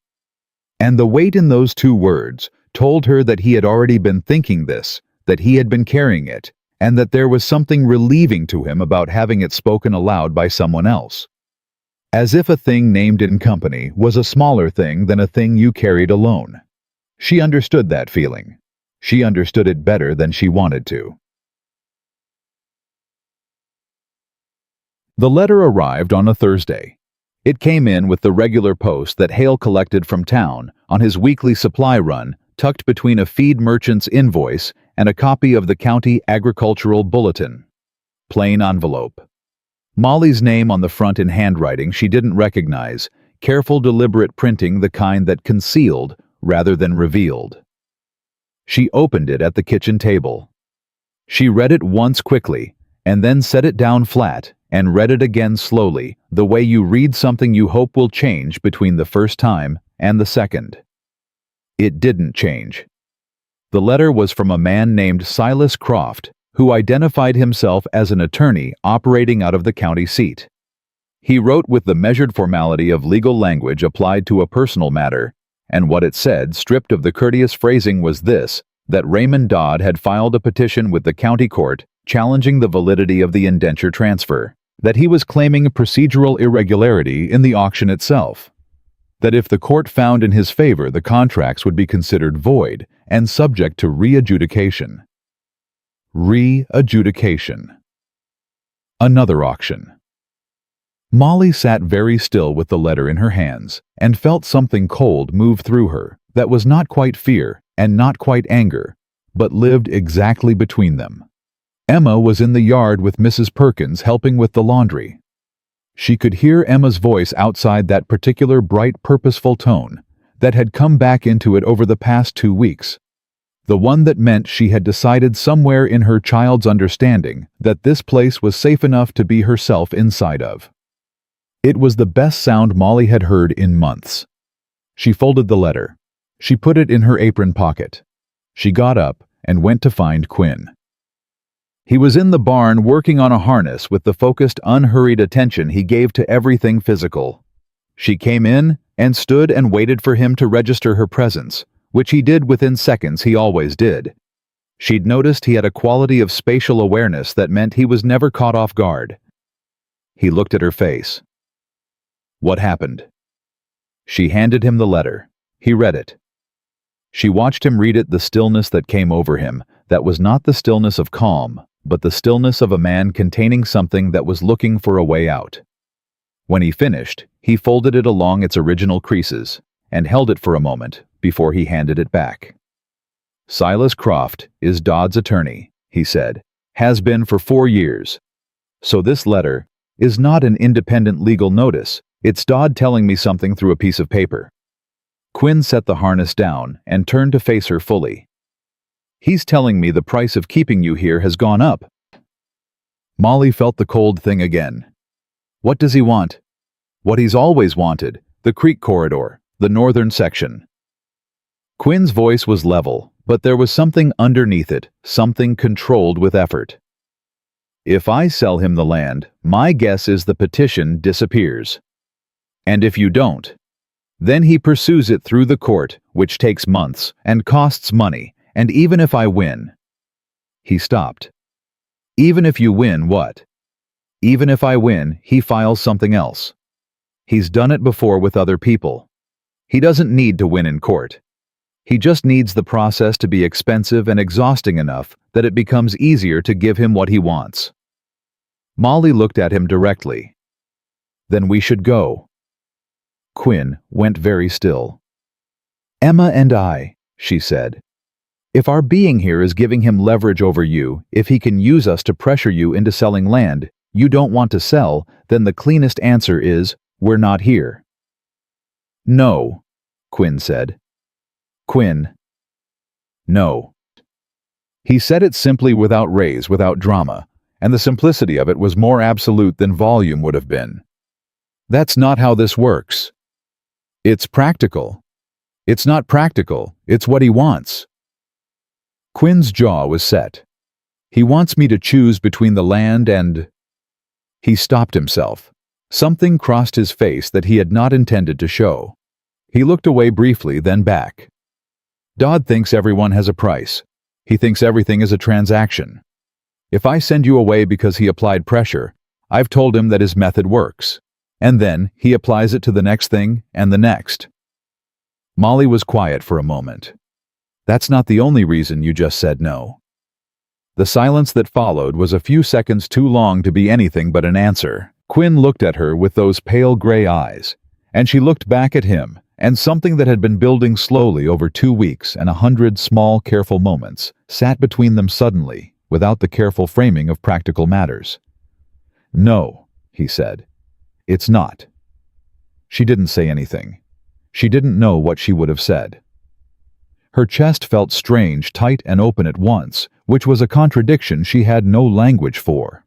And the weight in those 2 words told her that he had already been thinking this, that he had been carrying it, and that there was something relieving to him about having it spoken aloud by someone else. As if a thing named in company was a smaller thing than a thing you carried alone. She understood that feeling. She understood it better than she wanted to. The letter arrived on a Thursday. It came in with the regular post that Hale collected from town on his weekly supply run, tucked between a feed merchant's invoice and a copy of the county agricultural bulletin. Plain envelope. Molly's name on the front in handwriting she didn't recognize, careful, deliberate printing, the kind that concealed rather than revealed. She opened it at the kitchen table. She read it once quickly, and then set it down flat and read it again slowly, the way you read something you hope will change between the first time and the second. It didn't change. The letter was from a man named Silas Croft, who identified himself as an attorney operating out of the county seat. He wrote with the measured formality of legal language applied to a personal matter, and what it said, stripped of the courteous phrasing, was this: that Raymond Dodd had filed a petition with the county court challenging the validity of the indenture transfer, that he was claiming a procedural irregularity in the auction itself, that if the court found in his favor, the contracts would be considered void and subject to re-adjudication. Re-adjudication. Another auction. Molly sat very still with the letter in her hands and felt something cold move through her that was not quite fear and not quite anger, but lived exactly between them. Emma was in the yard with Mrs. Perkins helping with the laundry. She could hear Emma's voice outside, that particular bright, purposeful tone that had come back into it over the past 2 weeks. The one that meant she had decided somewhere in her child's understanding that this place was safe enough to be herself inside of. It was the best sound Molly had heard in months. She folded the letter. She put it in her apron pocket. She got up and went to find Quinn. He was in the barn working on a harness with the focused, unhurried attention he gave to everything physical. She came in and stood and waited for him to register her presence, which he did within seconds. He always did. She'd noticed he had a quality of spatial awareness that meant he was never caught off guard. He looked at her face. What happened? She handed him the letter. He read it. She watched him read it, the stillness that came over him, that was not the stillness of calm, but the stillness of a man containing something that was looking for a way out. When he finished, he folded it along its original creases and held it for a moment before he handed it back. Silas Croft is Dodd's attorney, he said, has been for 4 years. So this letter is not an independent legal notice, it's Dodd telling me something through a piece of paper. Quinn set the harness down and turned to face her fully. He's telling me the price of keeping you here has gone up. Molly felt the cold thing again. What does he want? What he's always wanted, the creek corridor, the northern section. Quinn's voice was level, but there was something underneath it, something controlled with effort. If I sell him the land, my guess is the petition disappears. And if you don't, then he pursues it through the court, which takes months and costs money, and even if I win... He stopped. Even if you win, what? Even if I win, he files something else. He's done it before with other people. He doesn't need to win in court. He just needs the process to be expensive and exhausting enough that it becomes easier to give him what he wants. Molly looked at him directly. Then we should go. Quinn went very still. Emma and I, she said. If our being here is giving him leverage over you, if he can use us to pressure you into selling land you don't want to sell, then the cleanest answer is, we're not here. No, Quinn said. Quinn. No. He said it simply, without raise, without drama, and the simplicity of it was more absolute than volume would have been. That's not how this works. It's practical. It's not practical, it's what he wants. Quinn's jaw was set. He wants me to choose between the land and... He stopped himself. Something crossed his face that he had not intended to show. He looked away briefly, then back. Dodd thinks everyone has a price. He thinks everything is a transaction. If I send you away because he applied pressure, I've told him that his method works. And then he applies it to the next thing and the next. Molly was quiet for a moment. That's not the only reason you just said no. The silence that followed was a few seconds too long to be anything but an answer. Quinn looked at her with those pale gray eyes, and she looked back at him, and something that had been building slowly over 2 weeks and 100 small, careful moments sat between them suddenly, without the careful framing of practical matters. No, he said. It's not. She didn't say anything. She didn't know what she would have said. Her chest felt strange, tight and open at once, which was a contradiction she had no language for.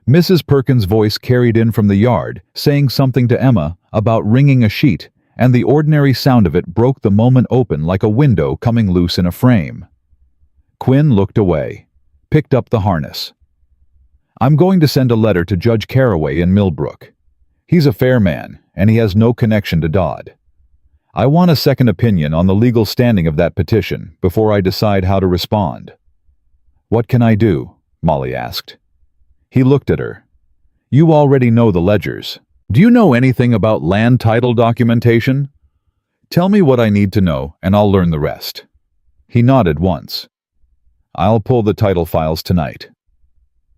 Mrs. Perkins' voice carried in from the yard, saying something to Emma about wringing a sheet, and the ordinary sound of it broke the moment open like a window coming loose in a frame. Quinn looked away, picked up the harness. I'm going to send a letter to Judge Carraway in Millbrook. He's a fair man, and he has no connection to Dodd. I want a second opinion on the legal standing of that petition before I decide how to respond. What can I do? Molly asked. He looked at her. You already know the ledgers. Do you know anything about land title documentation? Tell me what I need to know, and I'll learn the rest. He nodded once. I'll pull the title files tonight.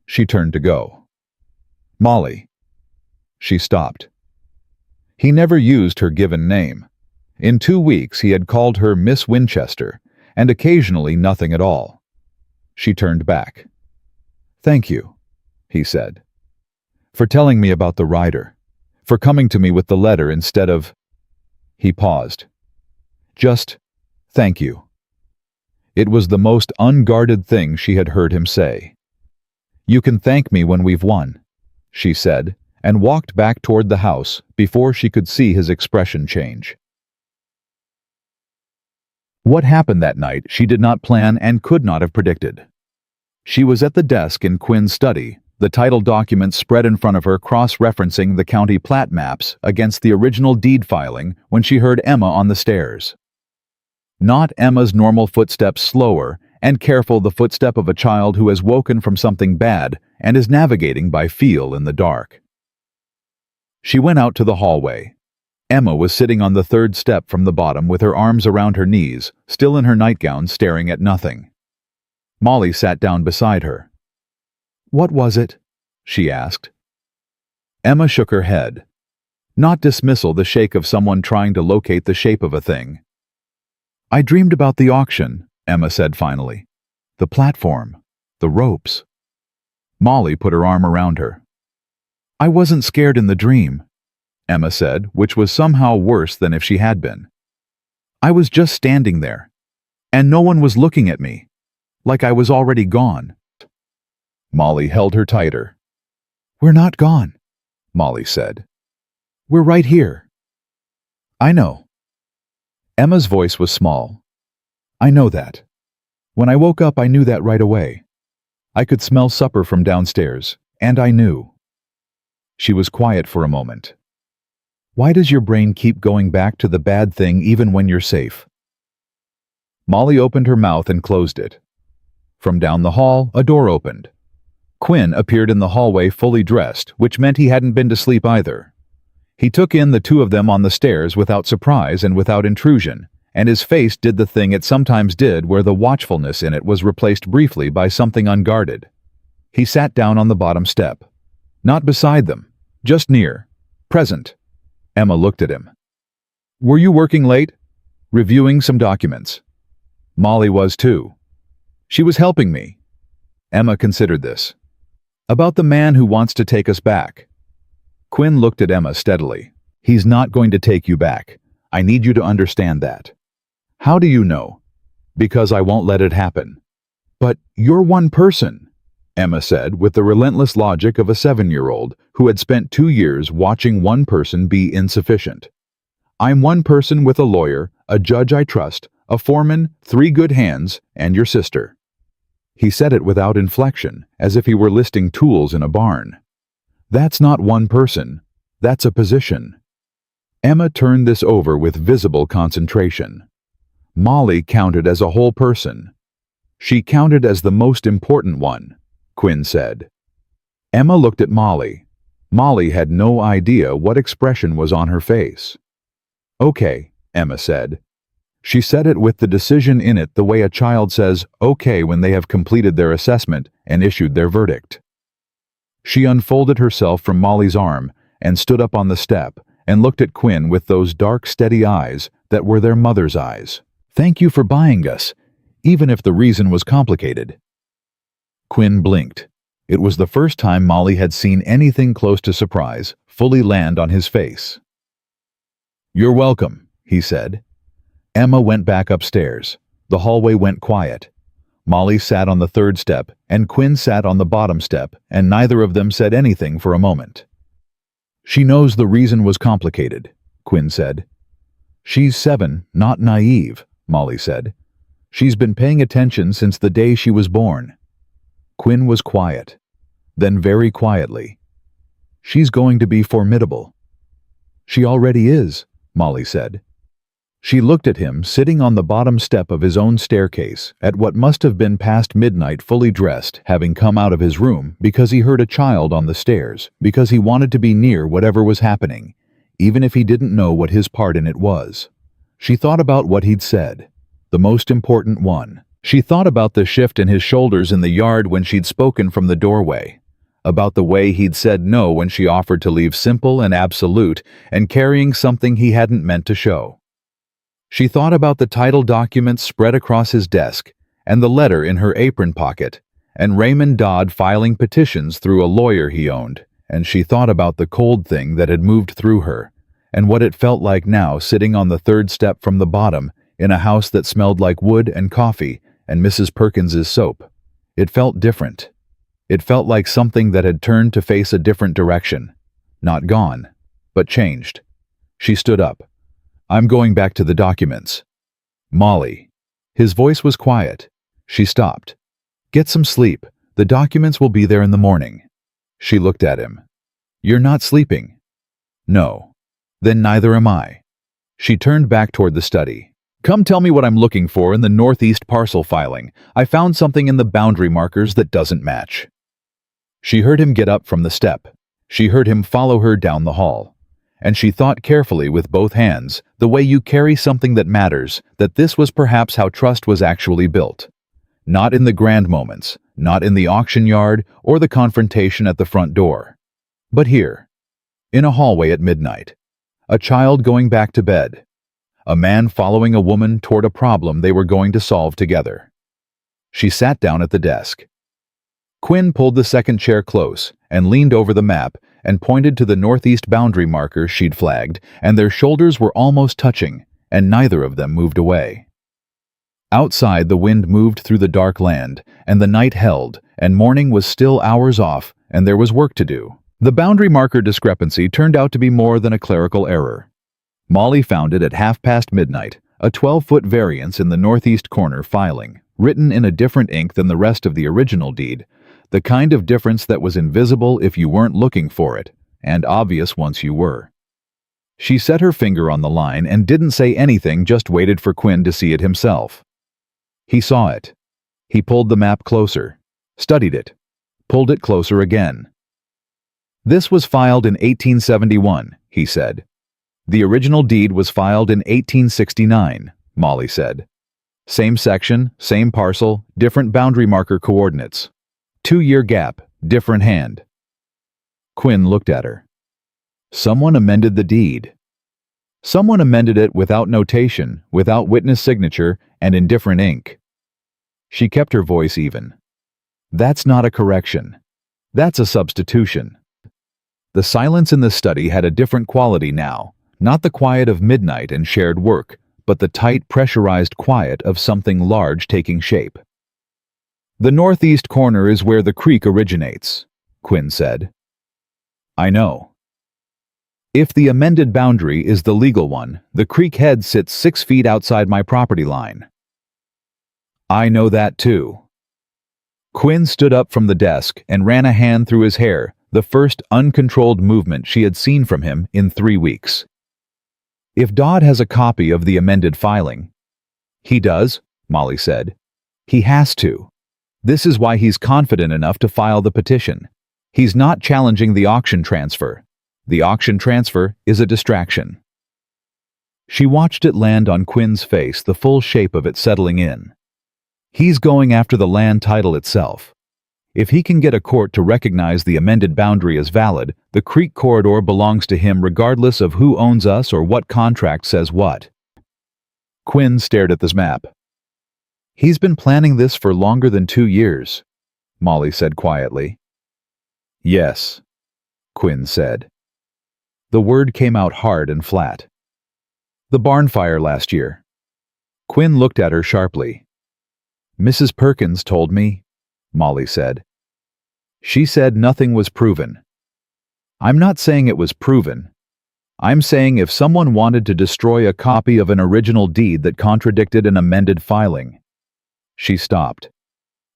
She turned to go. Molly. She stopped. He never used her given name. In 2 weeks he had called her Miss Winchester, and occasionally nothing at all. She turned back. Thank you, he said, for telling me about the rider, for coming to me with the letter instead of... He paused. Just, thank you. It was the most unguarded thing she had heard him say. You can thank me when we've won, she said, and walked back toward the house before she could see his expression change. What happened that night she did not plan and could not have predicted. She was at the desk in Quinn's study, the title documents spread in front of her cross-referencing the county plat maps against the original deed filing when she heard Emma on the stairs. Not Emma's normal footsteps, slower and careful, the footstep of a child who has woken from something bad and is navigating by feel in the dark. She went out to the hallway. Emma was sitting on the third step from the bottom with her arms around her knees, still in her nightgown, staring at nothing. Molly sat down beside her. "What was it?" she asked. Emma shook her head. Not dismissal, the shake of someone trying to locate the shape of a thing. "I dreamed about the auction," Emma said finally. "The platform, the ropes." Molly put her arm around her. "I wasn't scared in the dream," Emma said, which was somehow worse than if she had been. "I was just standing there, and no one was looking at me, like I was already gone." Molly held her tighter. "We're not gone," Molly said. "We're right here." "I know." Emma's voice was small. "I know that. When I woke up, I knew that right away. I could smell supper from downstairs, and I knew." She was quiet for a moment. "Why does your brain keep going back to the bad thing even when you're safe?" Molly opened her mouth and closed it. From down the hall, a door opened. Quinn appeared in the hallway fully dressed, which meant he hadn't been to sleep either. He took in the two of them on the stairs without surprise and without intrusion, and his face did the thing it sometimes did where the watchfulness in it was replaced briefly by something unguarded. He sat down on the bottom step. Not beside them, just near, present. Emma looked at him. "Were you working late?" "Reviewing some documents." Molly was too. "She was helping me." Emma considered this. "About the man who wants to take us back." Quinn looked at Emma steadily. "He's not going to take you back. I need you to understand that." "How do you know?" "Because I won't let it happen." "But you're one person," Emma said with the relentless logic of a 7-year-old who had spent 2 years watching one person be insufficient. "I'm one person with a lawyer, a judge I trust, a foreman, 3 good hands, and your sister." He said it without inflection, as if he were listing tools in a barn. "That's not one person. That's a position." Emma turned this over with visible concentration. Molly counted as a whole person. "She counted as the most important one," Quinn said. Emma looked at Molly. Molly had no idea what expression was on her face. "Okay," Emma said. She said it with the decision in it, the way a child says okay when they have completed their assessment and issued their verdict. She unfolded herself from Molly's arm and stood up on the step and looked at Quinn with those dark, steady eyes that were their mother's eyes. "Thank you for buying us, even if the reason was complicated." Quinn blinked. It was the first time Molly had seen anything close to surprise fully land on his face. "You're welcome," he said. Emma went back upstairs. The hallway went quiet. Molly sat on the third step, and Quinn sat on the bottom step, and neither of them said anything for a moment. "She knows the reason was complicated," Quinn said. "She's 7, not naive," Molly said. "She's been paying attention since the day she was born." Quinn was quiet. Then very quietly, "She's going to be formidable." "She already is," Molly said. She looked at him sitting on the bottom step of his own staircase at what must have been past midnight, fully dressed, having come out of his room because he heard a child on the stairs, because he wanted to be near whatever was happening, even if he didn't know what his part in it was. She thought about what he'd said, the most important one. She thought about the shift in his shoulders in the yard when she'd spoken from the doorway, about the way he'd said no when she offered to leave simple and absolute and carrying something he hadn't meant to show. She thought about the title documents spread across his desk, and the letter in her apron pocket, and Raymond Dodd filing petitions through a lawyer he owned, and she thought about the cold thing that had moved through her, and what it felt like now sitting on the third step from the bottom in a house that smelled like wood and coffee and Mrs. Perkins's soap. It felt different. It felt like something that had turned to face a different direction. Not gone, but changed. She stood up. "I'm going back to the documents." "Molly." His voice was quiet. She stopped. "Get some sleep. The documents will be there in the morning. She looked at him. You're not sleeping. No. Then neither am I. She turned back toward the study. Come tell me what I'm looking for in the northeast parcel filing. I found something in the boundary markers that doesn't match. She heard him get up from the step. She heard him follow her down the hall. And she thought carefully with both hands, the way you carry something that matters, that this was perhaps how trust was actually built. Not in the grand moments, not in the auction yard or the confrontation at the front door. But here, in a hallway at midnight, a child going back to bed, a man following a woman toward a problem they were going to solve together. She sat down at the desk. Quinn pulled the second chair close and leaned over the map and pointed to the northeast boundary marker she'd flagged, and their shoulders were almost touching, and neither of them moved away. Outside, the wind moved through the dark land, and the night held, and morning was still hours off, and there was work to do. The boundary marker discrepancy turned out to be more than a clerical error. Molly found it at midnight, a 12-foot variance in the northeast corner filing, written in a different ink than the rest of the original deed, the kind of difference that was invisible if you weren't looking for it, and obvious once you were. She set her finger on the line and didn't say anything, just waited for Quinn to see it himself. He saw it. He pulled the map closer, studied it, pulled it closer again. This was filed in 1871, he said. The original deed was filed in 1869, Molly said. Same section, same parcel, different boundary marker coordinates. 2-year gap, different hand. Quinn looked at her. Someone amended the deed. Someone amended it without notation, without witness signature, and in different ink. She kept her voice even. That's not a correction. That's a substitution. The silence in the study had a different quality now, not the quiet of midnight and shared work, but the tight, pressurized quiet of something large taking shape. The northeast corner is where the creek originates, Quinn said. I know. If the amended boundary is the legal one, the creek head sits 6 feet outside my property line. I know that too. Quinn stood up from the desk and ran a hand through his hair, the first uncontrolled movement she had seen from him in 3 weeks. If Dodd has a copy of the amended filing. He does, Molly said. He has to. This is why he's confident enough to file the petition. He's not challenging the auction transfer. The auction transfer is a distraction. She watched it land on Quinn's face, the full shape of it settling in. He's going after the land title itself. If he can get a court to recognize the amended boundary as valid, the creek corridor belongs to him regardless of who owns us or what contract says what. Quinn stared at this map. He's been planning this for longer than 2 years, Molly said quietly. Yes, Quinn said. The word came out hard and flat. The barn fire last year. Quinn looked at her sharply. Mrs. Perkins told me, Molly said. She said nothing was proven. I'm not saying it was proven. I'm saying if someone wanted to destroy a copy of an original deed that contradicted an amended filing. She stopped.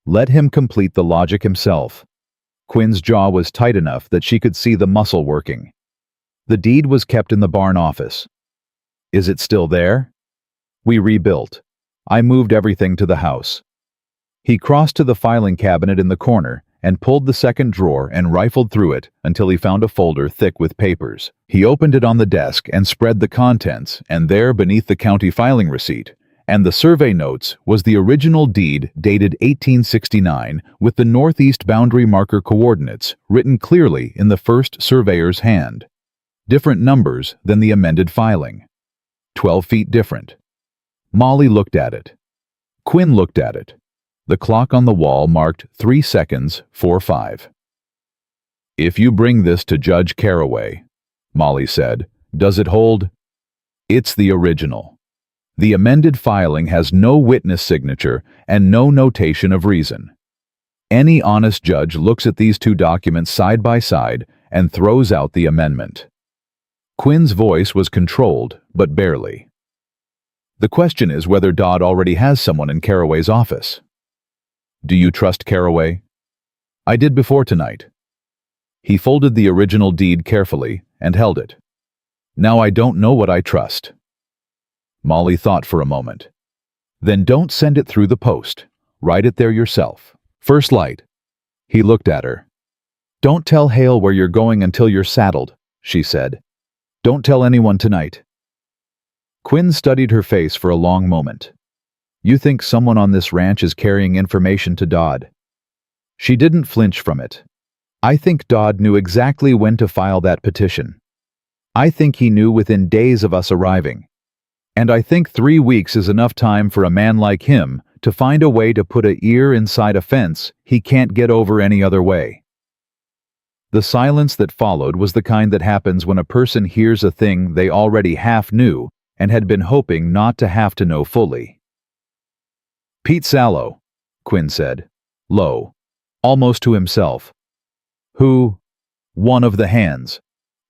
Let him complete the logic himself. Quinn's jaw was tight enough that she could see the muscle working. The deed was kept in the barn office. Is it still there? We rebuilt. I moved everything to the house. He crossed to the filing cabinet in the corner and pulled the second drawer and rifled through it until he found a folder thick with papers. He opened it on the desk and spread the contents, and there, beneath the county filing receipt and the survey notes, was the original deed dated 1869 with the northeast boundary marker coordinates written clearly in the first surveyor's hand. Different numbers than the amended filing. 12 feet different. Molly looked at it. Quinn looked at it. The clock on the wall marked 3 seconds, 4-5. If you bring this to Judge Caraway, Molly said, does it hold? It's the original. The amended filing has no witness signature and no notation of reason. Any honest judge looks at these 2 documents side by side and throws out the amendment. Quinn's voice was controlled, but barely. The question is whether Dodd already has someone in Caraway's office. Do you trust Caraway? I did before tonight. He folded the original deed carefully and held it. Now I don't know what I trust. Molly thought for a moment. Then don't send it through the post. Write it there yourself. First light. He looked at her. Don't tell Hale where you're going until you're saddled, she said. Don't tell anyone tonight. Quinn studied her face for a long moment. You think someone on this ranch is carrying information to Dodd? She didn't flinch from it. I think Dodd knew exactly when to file that petition. I think he knew within days of us arriving. And I think 3 weeks is enough time for a man like him to find a way to put an ear inside a fence he can't get over any other way. The silence that followed was the kind that happens when a person hears a thing they already half knew and had been hoping not to have to know fully. Pete Sallow, Quinn said, low, almost to himself. Who? One of the hands.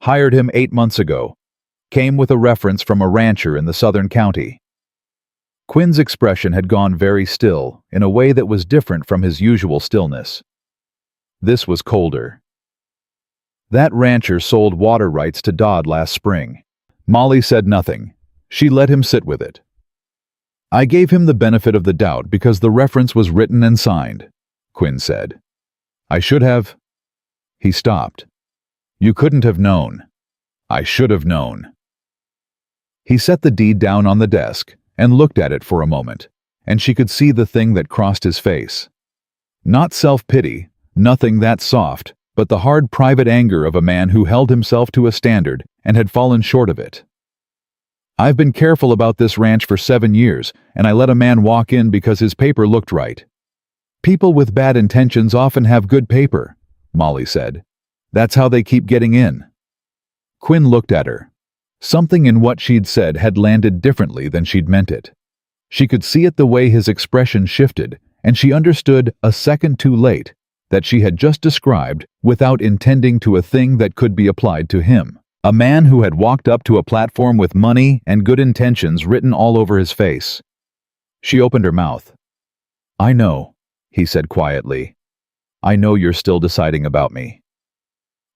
Hired him 8 months ago. Came with a reference from a rancher in the southern county. Quinn's expression had gone very still, in a way that was different from his usual stillness. This was colder. That rancher sold water rights to Dodd last spring. Molly said nothing. She let him sit with it. I gave him the benefit of the doubt because the reference was written and signed, Quinn said. I should have... He stopped. You couldn't have known. I should have known. He set the deed down on the desk and looked at it for a moment, and she could see the thing that crossed his face. Not self-pity, nothing that soft, but the hard private anger of a man who held himself to a standard and had fallen short of it. I've been careful about this ranch for 7 years, and I let a man walk in because his paper looked right. People with bad intentions often have good paper, Molly said. That's how they keep getting in. Quinn looked at her. Something in what she'd said had landed differently than she'd meant it. She could see it the way his expression shifted, and she understood a second too late that she had just described without intending to a thing that could be applied to him. A man who had walked up to a platform with money and good intentions written all over his face. She opened her mouth. I know, he said quietly. I know you're still deciding about me.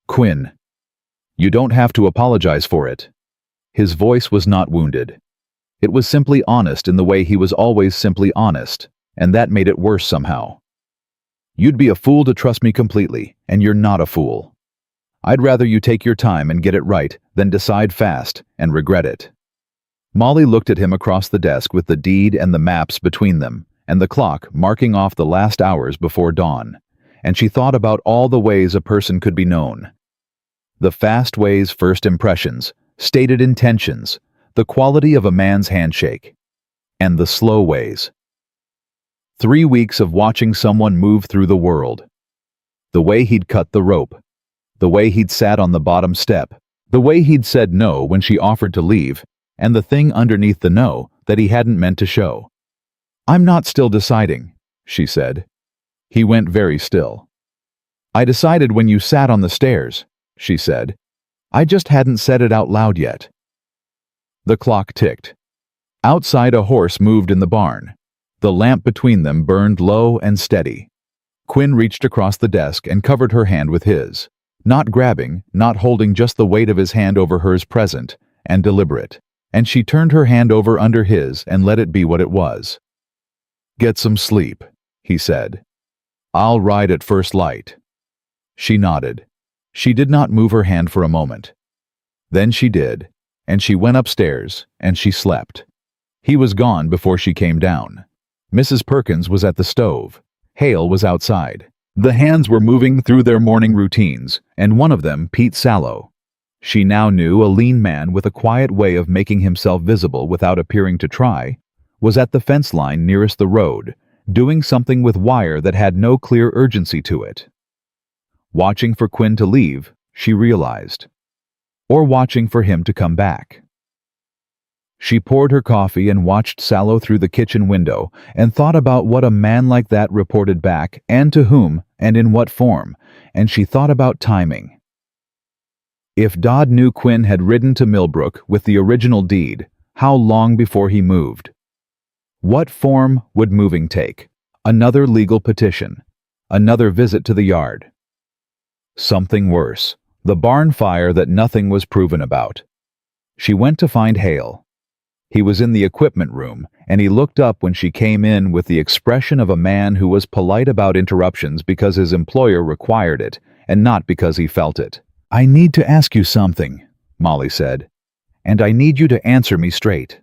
Quinn, you don't have to apologize for it. His voice was not wounded. It was simply honest in the way he was always simply honest, and that made it worse somehow. You'd be a fool to trust me completely, and you're not a fool. I'd rather you take your time and get it right than decide fast and regret it. Molly looked at him across the desk with the deed and the maps between them, and the clock marking off the last hours before dawn, and she thought about all the ways a person could be known. The fast ways, first impressions, stated intentions, the quality of a man's handshake, and the slow ways. 3 weeks of watching someone move through the world. The way he'd cut the rope, the way he'd sat on the bottom step, the way he'd said no when she offered to leave, and the thing underneath the no that he hadn't meant to show. I'm not still deciding, she said. He went very still. I decided when you sat on the stairs, she said. I just hadn't said it out loud yet. The clock ticked. Outside a horse moved in the barn. The lamp between them burned low and steady. Quinn reached across the desk and covered her hand with his. Not grabbing, not holding, just the weight of his hand over hers, present and deliberate, and she turned her hand over under his and let it be what it was. Get some sleep, he said. I'll ride at first light. She nodded. She did not move her hand for a moment. Then she did, and she went upstairs, and she slept. He was gone before she came down. Mrs. Perkins was at the stove. Hale was outside. The hands were moving through their morning routines, and one of them, Pete Sallow. She now knew, a lean man with a quiet way of making himself visible without appearing to try, was at the fence line nearest the road, doing something with wire that had no clear urgency to it. Watching for Quinn to leave, she realized. Or watching for him to come back. She poured her coffee and watched Sallow through the kitchen window and thought about what a man like that reported back, and to whom, and in what form, and she thought about timing. If Dodd knew Quinn had ridden to Millbrook with the original deed, how long before he moved? What form would moving take? Another legal petition? Another visit to the yard. Something worse. The barn fire that nothing was proven about. She went to find Hale. He was in the equipment room, and he looked up when she came in with the expression of a man who was polite about interruptions because his employer required it, and not because he felt it. "I need to ask you something," Molly said, "and I need you to answer me straight."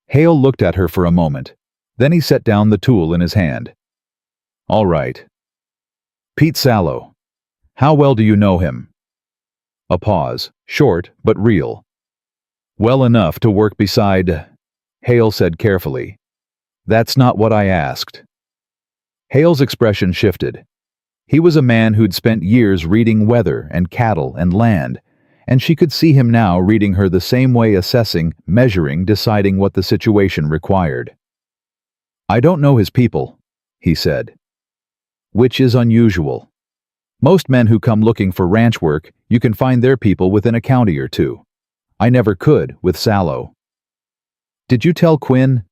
Hale looked at her for a moment. Then he set down the tool in his hand. "All right. Pete Sallow. How well do you know him?" A pause, short but real. "Well enough to work beside," Hale said carefully. "That's not what I asked." Hale's expression shifted. He was a man who'd spent years reading weather and cattle and land, and she could see him now reading her the same way, assessing, measuring, deciding what the situation required. "I don't know his people," he said. "Which is unusual. Most men who come looking for ranch work, you can find their people within a county or two. I never could with Sallow." "Did you tell Quinn?"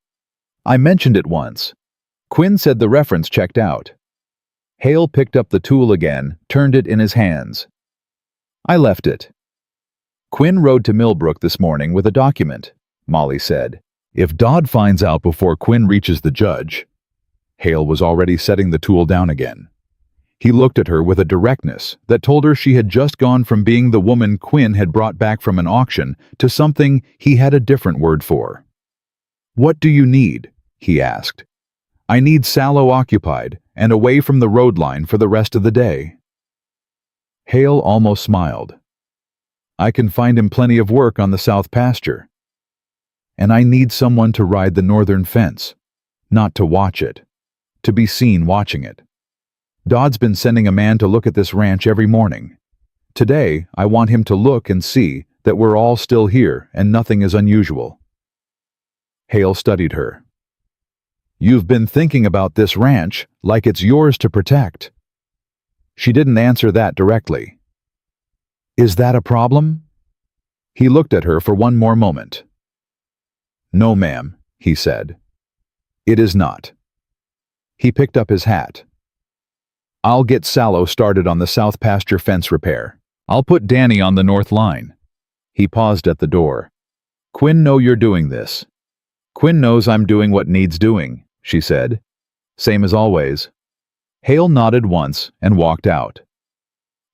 "I mentioned it once. Quinn said the reference checked out." Hale picked up the tool again, turned it in his hands. "I left it." "Quinn rode to Millbrook this morning with a document," Molly said. "If Dodd finds out before Quinn reaches the judge..." Hale was already setting the tool down again. He looked at her with a directness that told her she had just gone from being the woman Quinn had brought back from an auction to something he had a different word for. "What do you need?" he asked. "I need Sallow occupied and away from the road line for the rest of the day." Hale almost smiled. "I can find him plenty of work on the south pasture. And I need someone to ride the northern fence, not to watch it, to be seen watching it. Dodd's been sending a man to look at this ranch every morning. Today, I want him to look and see that we're all still here and nothing is unusual." Hale studied her. "You've been thinking about this ranch like it's yours to protect." She didn't answer that directly. "Is that a problem?" He looked at her for one more moment. "No, ma'am," he said. "It is not." He picked up his hat. "I'll get Sallow started on the south pasture fence repair. I'll put Danny on the north line." He paused at the door. "Quinn know you're doing this." "Quinn knows I'm doing what needs doing," she said. "Same as always." Hale nodded once and walked out.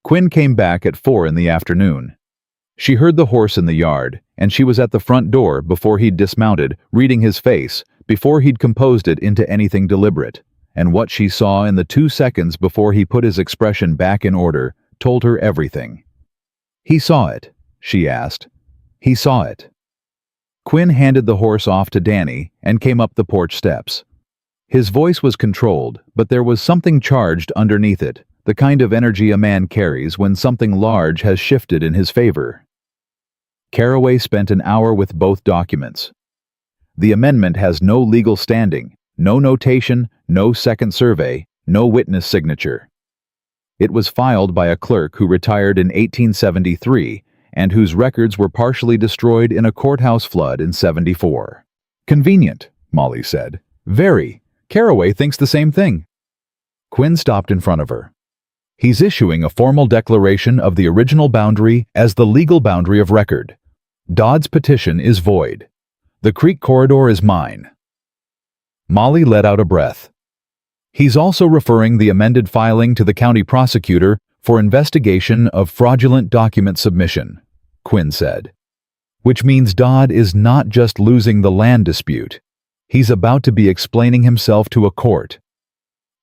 Quinn came back at 4 in the afternoon. She heard the horse in the yard, and she was at the front door before he'd dismounted, reading his face, before he'd composed it into anything deliberate. And what she saw in the 2 seconds before he put his expression back in order told her everything. "He saw it?" she asked. "He saw it." Quinn handed the horse off to Danny and came up the porch steps. His voice was controlled, but there was something charged underneath it, the kind of energy a man carries when something large has shifted in his favor. Caraway spent an hour with both documents. The amendment has no legal standing, no notation, no second survey, no witness signature. It was filed by a clerk who retired in 1873 and whose records were partially destroyed in a courthouse flood in 74. "Convenient," Molly said. "Very. Caraway thinks the same thing." Quinn stopped in front of her. "He's issuing a formal declaration of the original boundary as the legal boundary of record. Dodd's petition is void. The creek corridor is mine." Molly let out a breath. "He's also referring the amended filing to the county prosecutor for investigation of fraudulent document submission," Quinn said. "Which means Dodd is not just losing the land dispute. He's about to be explaining himself to a court."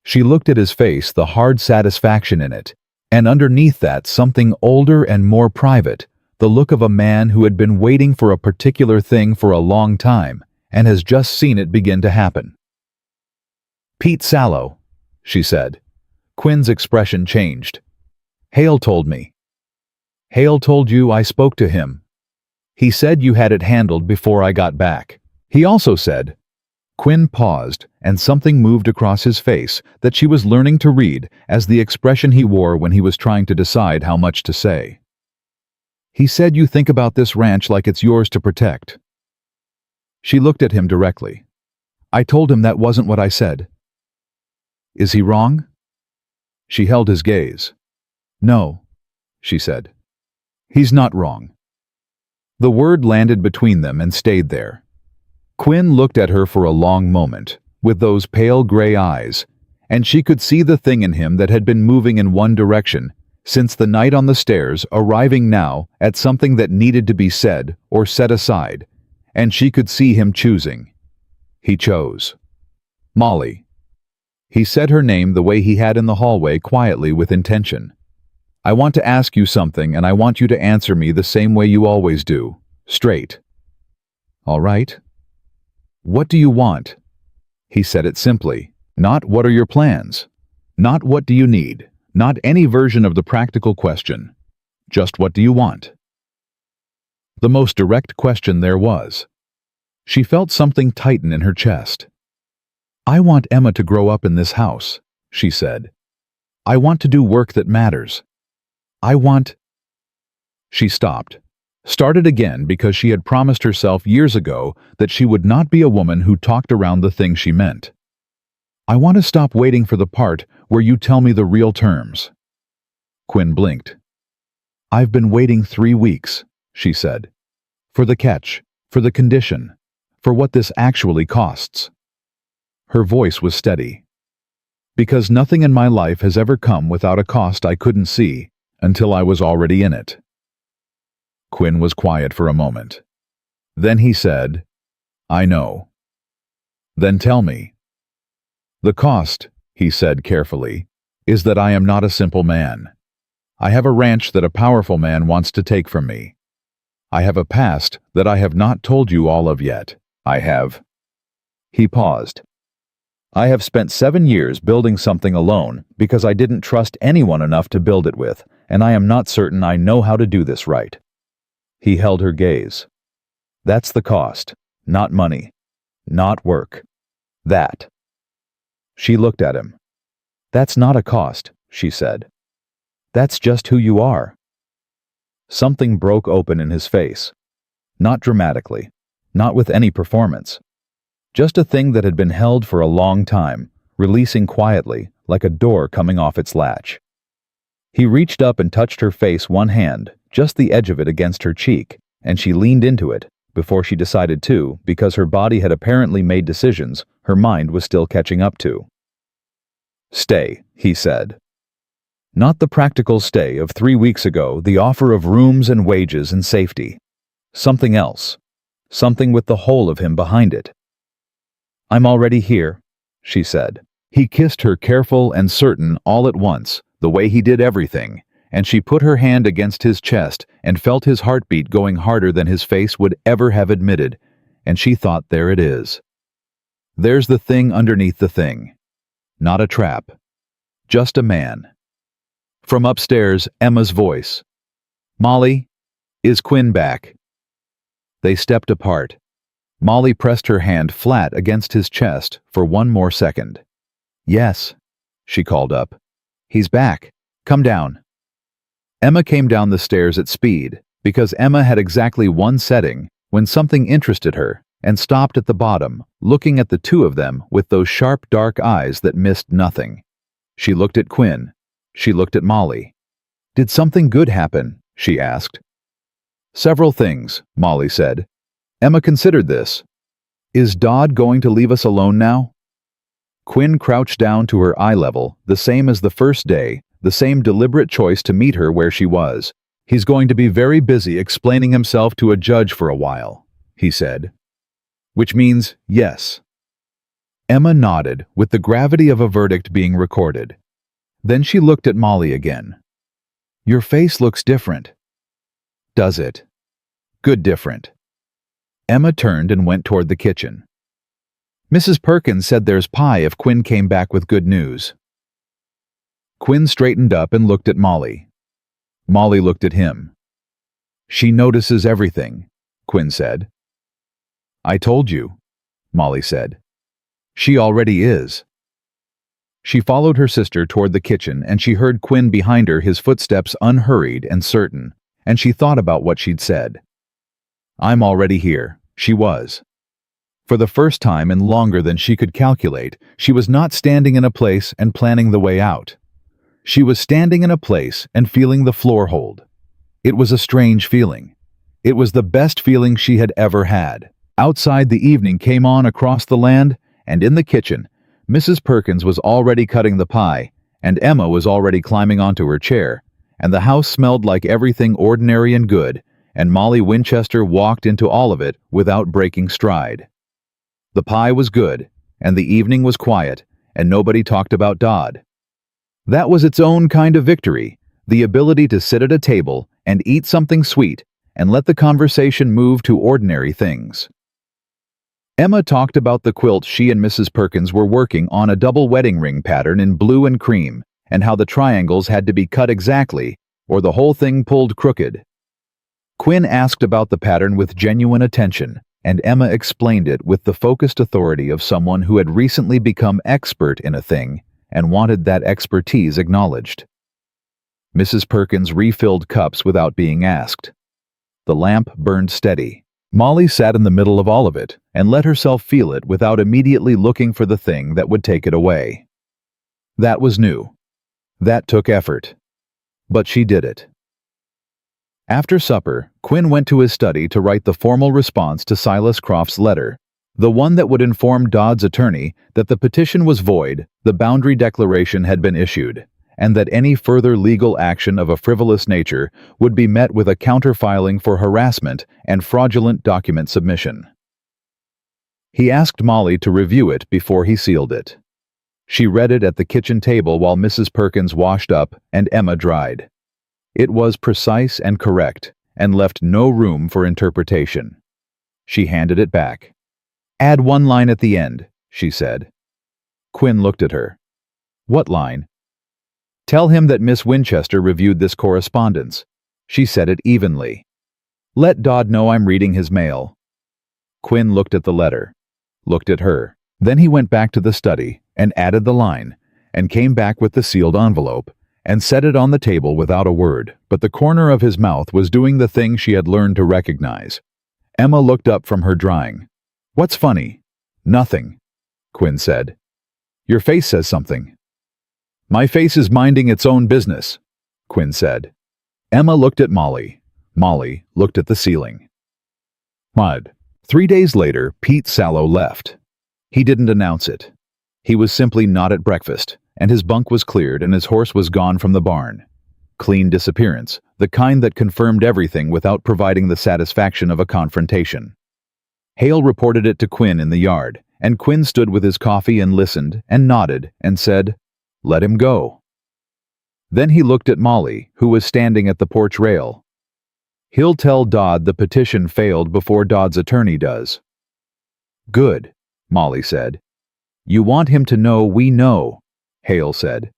She looked at his face, the hard satisfaction in it, and underneath that something older and more private, the look of a man who had been waiting for a particular thing for a long time and has just seen it begin to happen. "Pete Sallow," she said. Quinn's expression changed. "Hale told me." "Hale told you I spoke to him. He said you had it handled before I got back. He also said..." Quinn paused, and something moved across his face that she was learning to read as the expression he wore when he was trying to decide how much to say. "He said you think about this ranch like it's yours to protect." She looked at him directly. "I told him that wasn't what I said." "Is he wrong?" She held his gaze. "No," she said. "He's not wrong." The word landed between them and stayed there. Quinn looked at her for a long moment, with those pale gray eyes, and she could see the thing in him that had been moving in one direction since the night on the stairs, arriving now at something that needed to be said or set aside, and she could see him choosing. He chose. Molly. He said her name the way he had in the hallway, quietly, with intention. "I want to ask you something, and I want you to answer me the same way you always do. Straight." "All right." "What do you want?" He said it simply. Not "what are your plans?" Not "what do you need?" Not any version of the practical question. Just "what do you want?" The most direct question there was. She felt something tighten in her chest. "I want Emma to grow up in this house," she said. "I want to do work that matters. I want—" She stopped, started again because she had promised herself years ago that she would not be a woman who talked around the thing she meant. "I want to stop waiting for the part where you tell me the real terms." Quinn blinked. "I've been waiting 3 weeks," she said. "For the catch, for the condition, for what this actually costs." Her voice was steady. "Because nothing in my life has ever come without a cost I couldn't see until I was already in it." Quinn was quiet for a moment. Then he said, "I know." "Then tell me." "The cost," he said carefully, "is that I am not a simple man. I have a ranch that a powerful man wants to take from me. I have a past that I have not told you all of yet. I have—" He paused. "I have spent 7 years building something alone because I didn't trust anyone enough to build it with, and I am not certain I know how to do this right." He held her gaze. "That's the cost. Not money. Not work. That." She looked at him. "That's not a cost," she said. "That's just who you are." Something broke open in his face. Not dramatically. Not with any performance. Just a thing that had been held for a long time, releasing quietly, like a door coming off its latch. He reached up and touched her face, one hand, just the edge of it against her cheek, and she leaned into it, before she decided to, because her body had apparently made decisions her mind was still catching up to. "Stay," he said. Not the practical stay of 3 weeks ago, the offer of rooms and wages and safety. Something else. Something with the whole of him behind it. "I'm already here," she said. He kissed her, careful and certain all at once, the way he did everything, and she put her hand against his chest and felt his heartbeat going harder than his face would ever have admitted, and she thought, there it is. There's the thing underneath the thing. Not a trap. Just a man. From upstairs, Emma's voice. "Molly, is Quinn back?" They stepped apart. Molly pressed her hand flat against his chest for one more second. "Yes," she called up. "He's back. Come down." Emma came down the stairs at speed, because Emma had exactly one setting when something interested her, and stopped at the bottom, looking at the two of them with those sharp dark eyes that missed nothing. She looked at Quinn. She looked at Molly. "Did something good happen?" she asked. "Several things," Molly said. Emma considered this. "Is Dodd going to leave us alone now?" Quinn crouched down to her eye level, the same as the first day, the same deliberate choice to meet her where she was. "He's going to be very busy explaining himself to a judge for a while," he said. "Which means yes." Emma nodded, with the gravity of a verdict being recorded. Then she looked at Molly again. "Your face looks different." "Does it?" "Good different." Emma turned and went toward the kitchen. "Mrs. Perkins said there's pie if Quinn came back with good news." Quinn straightened up and looked at Molly. Molly looked at him. "She notices everything," Quinn said. "I told you," Molly said. "She already is." She followed her sister toward the kitchen, and she heard Quinn behind her, his footsteps unhurried and certain, and she thought about what she'd said. "I'm already here." She was. For the first time in longer than she could calculate, she was not standing in a place and planning the way out. She was standing in a place and feeling the floor hold. It was a strange feeling. It was the best feeling she had ever had. Outside, the evening came on across the land, and in the kitchen, Mrs. Perkins was already cutting the pie, and Emma was already climbing onto her chair, and the house smelled like everything ordinary and good, and Molly Winchester walked into all of it without breaking stride. The pie was good, and the evening was quiet, and nobody talked about Dodd. That was its own kind of victory, the ability to sit at a table and eat something sweet and let the conversation move to ordinary things. Emma talked about the quilt she and Mrs. Perkins were working on, a double wedding ring pattern in blue and cream, and how the triangles had to be cut exactly, or the whole thing pulled crooked. Quinn asked about the pattern with genuine attention, and Emma explained it with the focused authority of someone who had recently become expert in a thing and wanted that expertise acknowledged. Mrs. Perkins refilled cups without being asked. The lamp burned steady. Molly sat in the middle of all of it and let herself feel it without immediately looking for the thing that would take it away. That was new. That took effort. But she did it. After supper, Quinn went to his study to write the formal response to Silas Croft's letter, the one that would inform Dodd's attorney that the petition was void, the boundary declaration had been issued, and that any further legal action of a frivolous nature would be met with a counterfiling for harassment and fraudulent document submission. He asked Molly to review it before he sealed it. She read it at the kitchen table while Mrs. Perkins washed up and Emma dried. It was precise and correct, and left no room for interpretation. She handed it back. "Add one line at the end," she said. Quinn looked at her. "What line?" "Tell him that Miss Winchester reviewed this correspondence." She said it evenly. "Let Dodd know I'm reading his mail." Quinn looked at the letter, looked at her. Then he went back to the study and added the line, and came back with the sealed envelope, and set it on the table without a word, but the corner of his mouth was doing the thing she had learned to recognize. Emma looked up from her drawing. "What's funny?" "Nothing," Quinn said. "Your face says something." "My face is minding its own business," Quinn said. Emma looked at Molly. Molly looked at the ceiling. Mud. 3 days later, Pete Sallow left. He didn't announce it. He was simply not at breakfast, and his bunk was cleared and his horse was gone from the barn. Clean disappearance, the kind that confirmed everything without providing the satisfaction of a confrontation. Hale reported it to Quinn in the yard, and Quinn stood with his coffee and listened and nodded and said, "Let him go." Then he looked at Molly, who was standing at the porch rail. "He'll tell Dodd the petition failed before Dodd's attorney does." "Good," Molly said. "You want him to know we know," Hale said.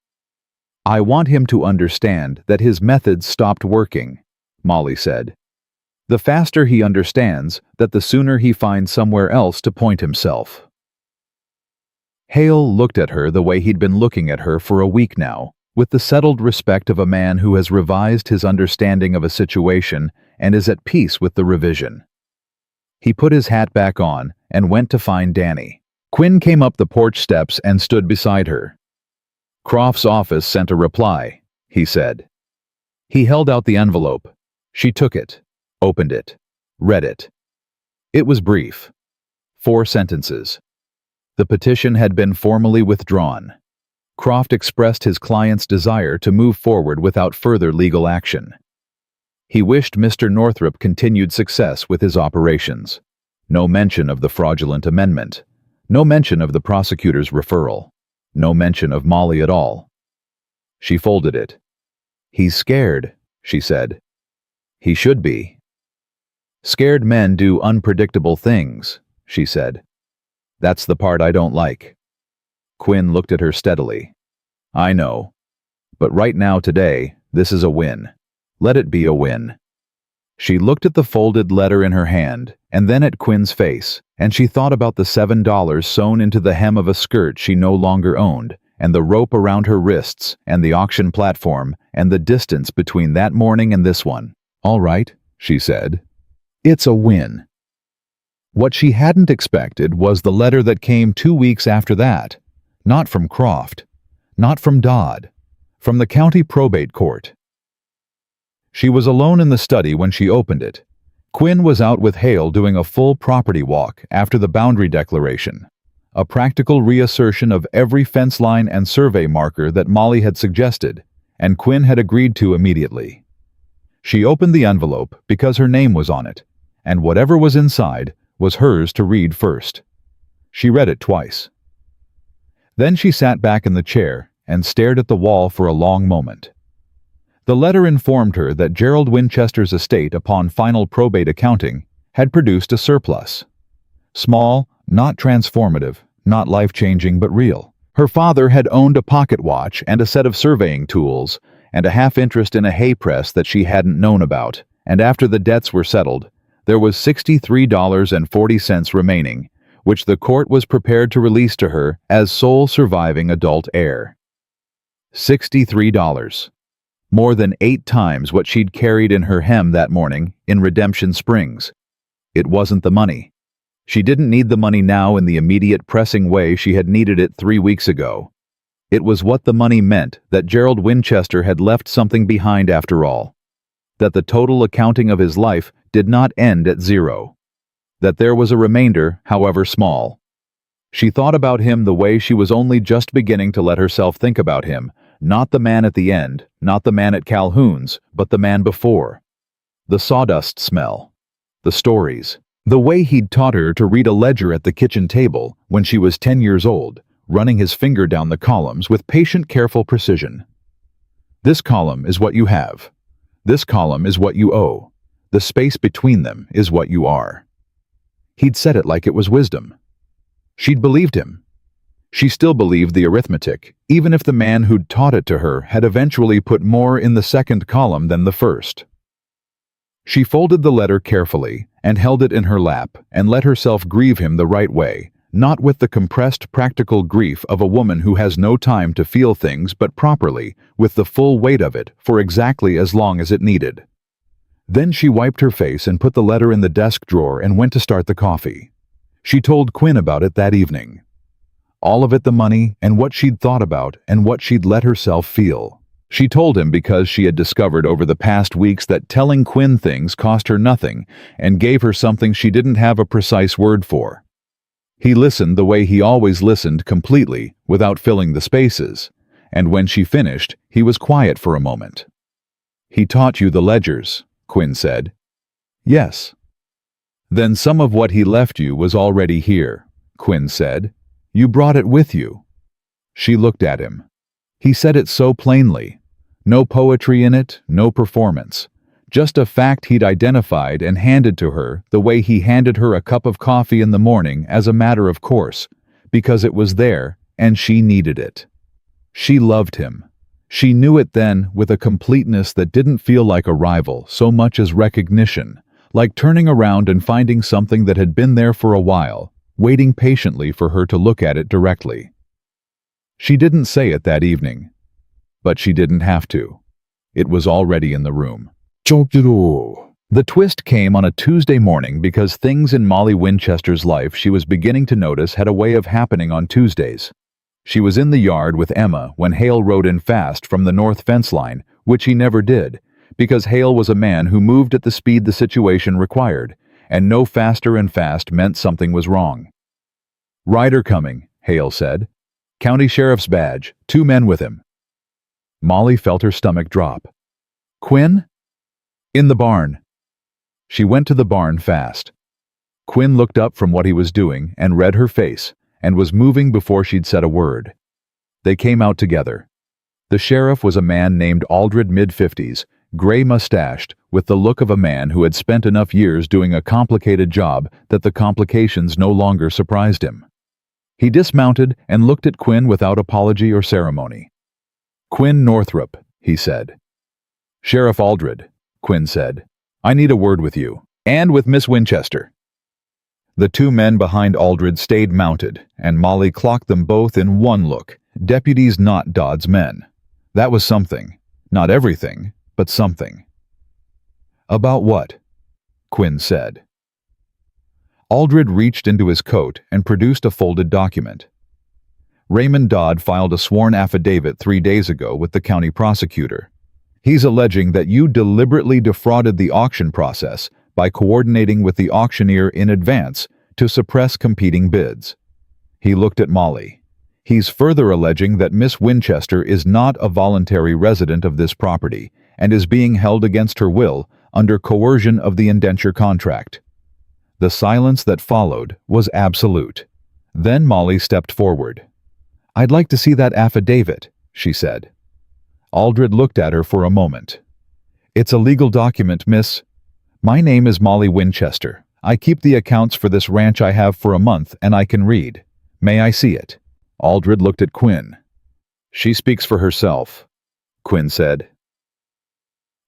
"I want him to understand that his methods stopped working," Molly said. "The faster he understands that, the sooner he finds somewhere else to point himself." Hale looked at her the way he'd been looking at her for a week now, with the settled respect of a man who has revised his understanding of a situation and is at peace with the revision. He put his hat back on and went to find Danny. Quinn came up the porch steps and stood beside her. "Croft's office sent a reply," he said. He held out the envelope. She took it, opened it, read it. It was brief. 4 sentences. The petition had been formally withdrawn. Croft expressed his client's desire to move forward without further legal action. He wished Mr. Northrop continued success with his operations. No mention of the fraudulent amendment. No mention of the prosecutor's referral. No mention of Molly at all. She folded it. "He's scared," she said. "He should be." "Scared men do unpredictable things," she said. "That's the part I don't like." Quinn looked at her steadily. "I know. But right now, today, this is a win. Let it be a win." She looked at the folded letter in her hand, and then at Quinn's face, and she thought about the $7 sewn into the hem of a skirt she no longer owned, and the rope around her wrists, and the auction platform, and the distance between that morning and this one. "All right," she said. "It's a win." What she hadn't expected was the letter that came 2 weeks after that. Not from Croft. Not from Dodd. From the county probate court. She was alone in the study when she opened it. Quinn was out with Hale doing a full property walk after the boundary declaration, a practical reassertion of every fence line and survey marker that Molly had suggested, and Quinn had agreed to immediately. She opened the envelope because her name was on it, and whatever was inside was hers to read first. She read it twice. Then she sat back in the chair and stared at the wall for a long moment. The letter informed her that Gerald Winchester's estate, upon final probate accounting, had produced a surplus. Small, not transformative, not life-changing, but real. Her father had owned a pocket watch and a set of surveying tools, and a half-interest in a hay press that she hadn't known about, and after the debts were settled, there was $63.40 remaining, which the court was prepared to release to her as sole surviving adult heir. $63. More than 8 times what she'd carried in her hem that morning in Redemption Springs. It wasn't the money. She didn't need the money now in the immediate pressing way she had needed it 3 weeks ago. It was what the money meant, that Gerald Winchester had left something behind after all. That the total accounting of his life did not end at 0. That there was a remainder, however small. She thought about him the way she was only just beginning to let herself think about him, not the man at the end, not the man at Calhoun's, but the man before. The sawdust smell. The stories. The way he'd taught her to read a ledger at the kitchen table when she was 10 years old, running his finger down the columns with patient, careful precision. This column is what you have. This column is what you owe. The space between them is what you are. He'd said it like it was wisdom. She'd believed him. She still believed the arithmetic, even if the man who'd taught it to her had eventually put more in the second column than the first. She folded the letter carefully and held it in her lap and let herself grieve him the right way, not with the compressed practical grief of a woman who has no time to feel things, but properly, with the full weight of it for exactly as long as it needed. Then she wiped her face and put the letter in the desk drawer and went to start the coffee. She told Quinn about it that evening. All of it, the money and what she'd thought about and what she'd let herself feel. She told him because she had discovered over the past weeks that telling Quinn things cost her nothing and gave her something she didn't have a precise word for. He listened the way he always listened, completely, without filling the spaces, and when she finished, he was quiet for a moment. "He taught you the ledgers," Quinn said. "Yes." "Then some of what he left you was already here," Quinn said. "You brought it with you." She looked at him. He said it so plainly. No poetry in it, no performance. Just a fact he'd identified and handed to her the way he handed her a cup of coffee in the morning as a matter of course, because it was there and she needed it. She loved him. She knew it then with a completeness that didn't feel like arrival so much as recognition, like turning around and finding something that had been there for a while, waiting patiently for her to look at it directly. She didn't say it that evening, but she didn't have to. It was already in the room. The twist came on a Tuesday morning because things in Molly Winchester's life she was beginning to notice had a way of happening on Tuesdays. She was in the yard with Emma when Hale rode in fast from the north fence line, which he never did, because Hale was a man who moved at the speed the situation required, and no faster and fast meant something was wrong. "Rider coming," Hale said. "County sheriff's badge, 2 men with him." Molly felt her stomach drop. "Quinn?" "In the barn." She went to the barn fast. Quinn looked up from what he was doing and read her face, and was moving before she'd said a word. They came out together. The sheriff was a man named Aldred, mid-50s, gray-mustached, with the look of a man who had spent enough years doing a complicated job that the complications no longer surprised him. He dismounted and looked at Quinn without apology or ceremony. "Quinn Northrop," he said. "Sheriff Aldred," Quinn said. "I need a word with you, and with Miss Winchester." The 2 men behind Aldred stayed mounted, and Molly clocked them both in one look. Deputies, not Dodd's men. That was something. Not everything, but something. "About what?" Quinn said. Aldred reached into his coat and produced a folded document. Raymond Dodd filed a sworn affidavit 3 days ago with the county prosecutor. He's alleging that you deliberately defrauded the auction process by coordinating with the auctioneer in advance to suppress competing bids. He looked at Molly. He's further alleging that Miss Winchester is not a voluntary resident of this property and is being held against her will under coercion of the indenture contract. The silence that followed was absolute. Then Molly stepped forward. "I'd like to see that affidavit," she said. Aldred looked at her for a moment. "It's a legal document, miss. My name is Molly Winchester. I keep the accounts for this ranch I have for a month, and I can read. May I see it?" Aldred looked at Quinn. "She speaks for herself," Quinn said.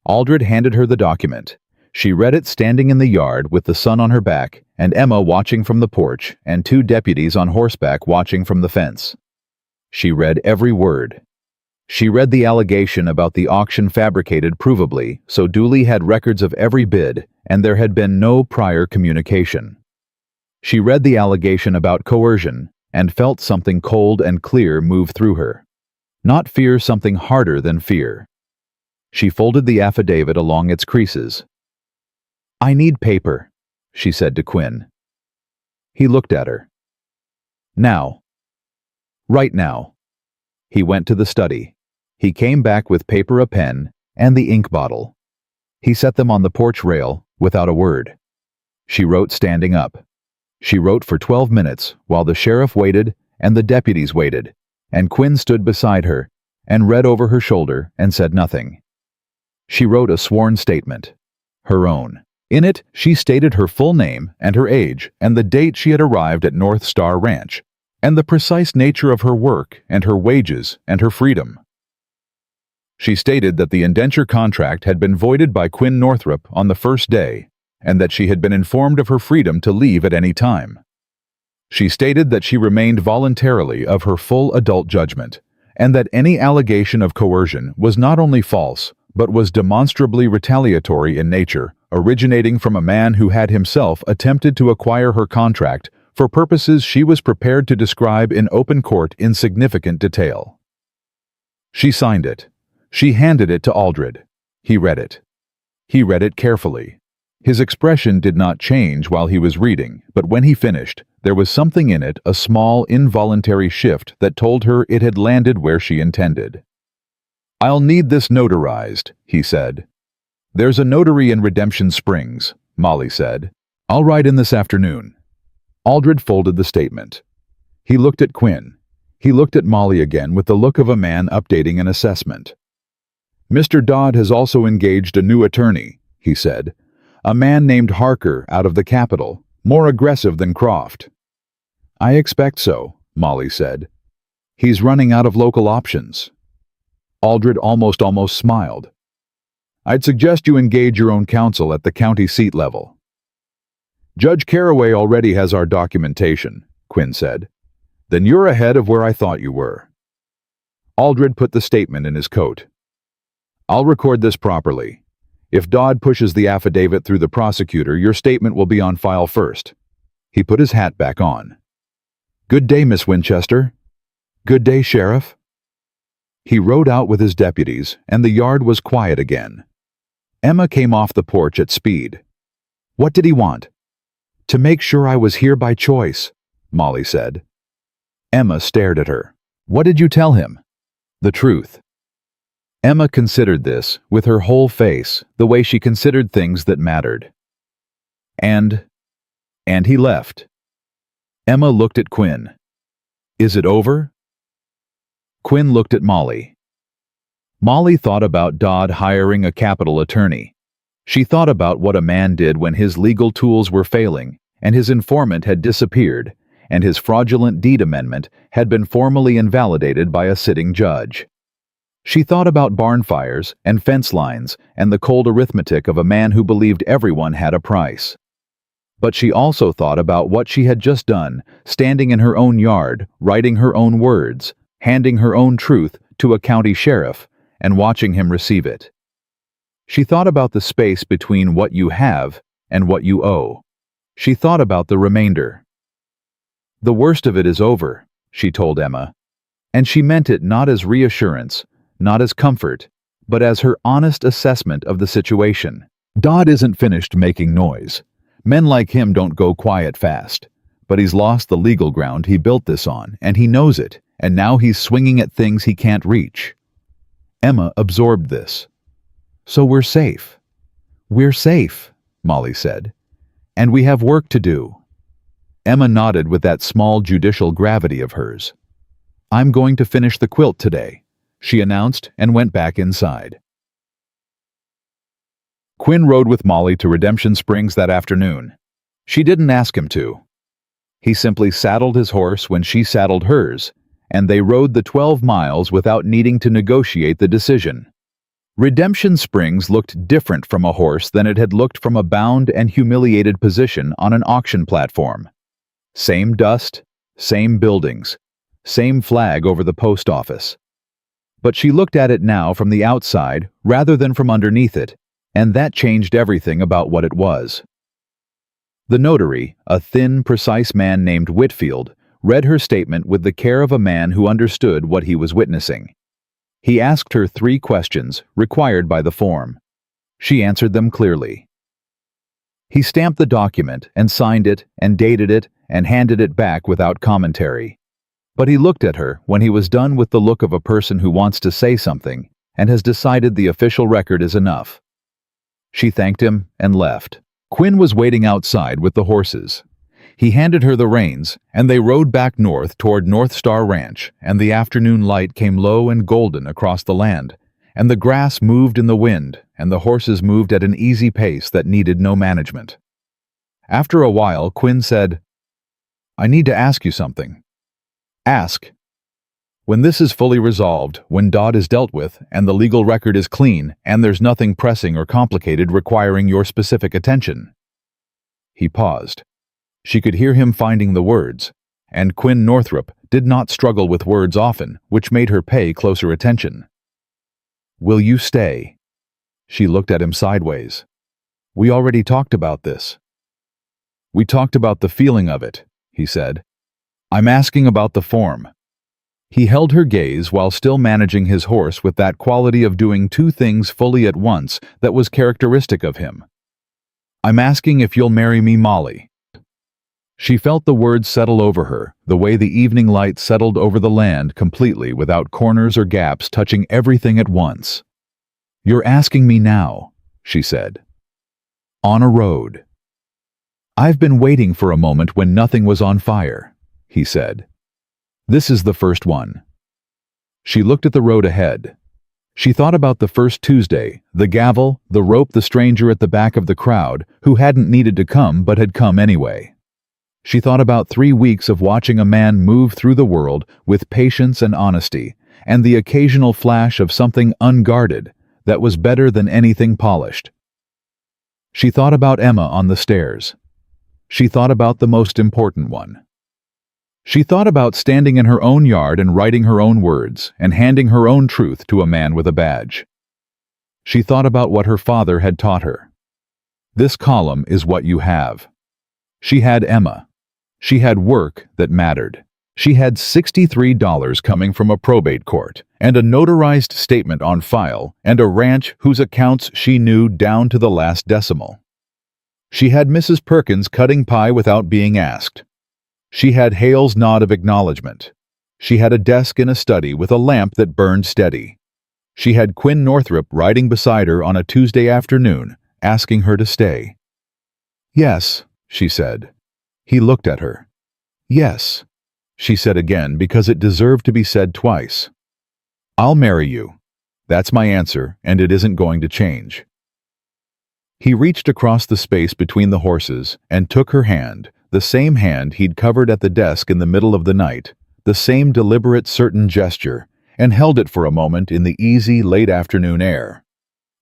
Aldred handed her the document. She read it standing in the yard with the sun on her back and Emma watching from the porch and 2 deputies on horseback watching from the fence. She read every word. She read the allegation about the auction fabricated provably, so Dooley had records of every bid and there had been no prior communication. She read the allegation about coercion and felt something cold and clear move through her. Not fear, something harder than fear. She folded the affidavit along its creases. "I need paper," she said to Quinn. He looked at her. "Now. Right now." He went to the study. He came back with paper, a pen, and the ink bottle. He set them on the porch rail without a word. She wrote standing up. She wrote for 12 minutes while the sheriff waited and the deputies waited, and Quinn stood beside her and read over her shoulder and said nothing. She wrote a sworn statement, her own. In it, she stated her full name and her age and the date she had arrived at North Star Ranch, and the precise nature of her work and her wages and her freedom. She stated that the indenture contract had been voided by Quinn Northrop on the first day, and that she had been informed of her freedom to leave at any time. She stated that she remained voluntarily of her full adult judgment, and that any allegation of coercion was not only false, but was demonstrably retaliatory in nature, originating from a man who had himself attempted to acquire her contract for purposes she was prepared to describe in open court in significant detail. She signed it. She handed it to Aldred. He read it. He read it carefully. His expression did not change while he was reading, but when he finished, there was something in it, a small, involuntary shift that told her it had landed where she intended. "I'll need this notarized," he said. "There's a notary in Redemption Springs," Molly said. "I'll ride in this afternoon." Aldred folded the statement. He looked at Quinn. He looked at Molly again with the look of a man updating an assessment. "Mr. Dodd has also engaged a new attorney," he said. "A man named Harker out of the capital, more aggressive than Croft." "I expect so," Molly said. "He's running out of local options." Aldred almost smiled. "I'd suggest you engage your own counsel at the county seat level." "Judge Carraway already has our documentation," Quinn said. "Then you're ahead of where I thought you were." Aldred put the statement in his coat. "I'll record this properly. If Dodd pushes the affidavit through the prosecutor, your statement will be on file first." He put his hat back on. "Good day, Miss Winchester." "Good day, Sheriff." He rode out with his deputies, and the yard was quiet again. Emma came off the porch at speed. "What did he want?" "To make sure I was here by choice," Molly said. Emma stared at her. "What did you tell him?" "The truth." Emma considered this, with her whole face, the way she considered things that mattered. And he left. Emma looked at Quinn. "Is it over?" Quinn looked at Molly. Molly thought about Dodd hiring a capital attorney. She thought about what a man did when his legal tools were failing, and his informant had disappeared, and his fraudulent deed amendment had been formally invalidated by a sitting judge. She thought about barn fires and fence lines and the cold arithmetic of a man who believed everyone had a price. But she also thought about what she had just done, standing in her own yard, writing her own words, handing her own truth to a county sheriff, and watching him receive it. She thought about the space between what you have and what you owe. She thought about the remainder. "The worst of it is over," she told Emma. And she meant it not as reassurance, not as comfort, but as her honest assessment of the situation. Dodd isn't finished making noise. Men like him don't go quiet fast. But he's lost the legal ground he built this on, and he knows it, and now he's swinging at things he can't reach. Emma absorbed this. So we're safe. We're safe, Molly said. And we have work to do. Emma nodded with that small judicial gravity of hers. I'm going to finish the quilt today, she announced and went back inside. Quinn rode with Molly to Redemption Springs that afternoon. She didn't ask him to. He simply saddled his horse when she saddled hers, and they rode the 12 miles without needing to negotiate the decision. Redemption Springs looked different from a horse than it had looked from a bound and humiliated position on an auction platform. Same dust, same buildings, same flag over the post office. But she looked at it now from the outside rather than from underneath it, and that changed everything about what it was. The notary, a thin, precise man named Whitfield, read her statement with the care of a man who understood what he was witnessing. He asked her 3 questions required by the form. She answered them clearly. He stamped the document and signed it and dated it and handed it back without commentary. But he looked at her when he was done with the look of a person who wants to say something and has decided the official record is enough. She thanked him and left. Quinn was waiting outside with the horses. He handed her the reins, and they rode back north toward North Star Ranch, and the afternoon light came low and golden across the land, and the grass moved in the wind, and the horses moved at an easy pace that needed no management. After a while, Quinn said, I need to ask you something. Ask. When this is fully resolved, when Dodd is dealt with, and the legal record is clean, and there's nothing pressing or complicated requiring your specific attention. He paused. She could hear him finding the words, and Quinn Northrop did not struggle with words often, which made her pay closer attention. Will you stay? She looked at him sideways. We already talked about this. We talked about the feeling of it, he said. I'm asking about the form. He held her gaze while still managing his horse with that quality of doing 2 things fully at once that was characteristic of him. I'm asking if you'll marry me, Molly. She felt the words settle over her, the way the evening light settled over the land completely without corners or gaps touching everything at once. You're asking me now, she said. On a road. I've been waiting for a moment when nothing was on fire, he said. This is the first one. She looked at the road ahead. She thought about the first Tuesday, the gavel, the rope, the stranger at the back of the crowd who hadn't needed to come but had come anyway. She thought about 3 weeks of watching a man move through the world with patience and honesty, and the occasional flash of something unguarded that was better than anything polished. She thought about Emma on the stairs. She thought about the most important one. She thought about standing in her own yard and writing her own words and handing her own truth to a man with a badge. She thought about what her father had taught her. This column is what you have. She had Emma. She had work that mattered. She had $63 coming from a probate court, and a notarized statement on file, and a ranch whose accounts she knew down to the last decimal. She had Mrs. Perkins cutting pie without being asked. She had Hale's nod of acknowledgement. She had a desk in a study with a lamp that burned steady. She had Quinn Northrop riding beside her on a Tuesday afternoon, asking her to stay. Yes, she said. He looked at her. Yes, she said again because it deserved to be said twice. I'll marry you. That's my answer, and it isn't going to change. He reached across the space between the horses and took her hand, the same hand he'd covered at the desk in the middle of the night, the same deliberate, certain gesture, and held it for a moment in the easy, late afternoon air.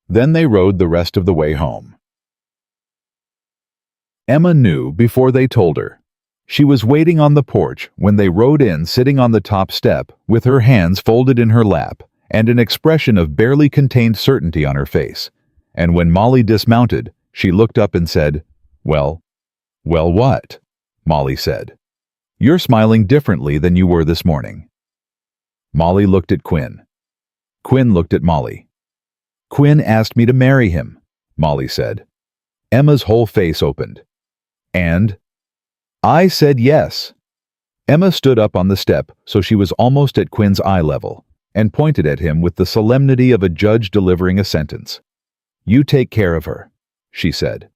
Then they rode the rest of the way home. Emma knew before they told her. She was waiting on the porch when they rode in, sitting on the top step, with her hands folded in her lap, and an expression of barely contained certainty on her face. And when Molly dismounted, she looked up and said, Well, what? Molly said. You're smiling differently than you were this morning. Molly looked at Quinn. Quinn looked at Molly. "Quinn asked me to marry him," Molly said. Emma's whole face opened. "And?" "I said yes." Emma stood up on the step so she was almost at Quinn's eye level, and pointed at him with the solemnity of a judge delivering a sentence. "You take care of her," she said.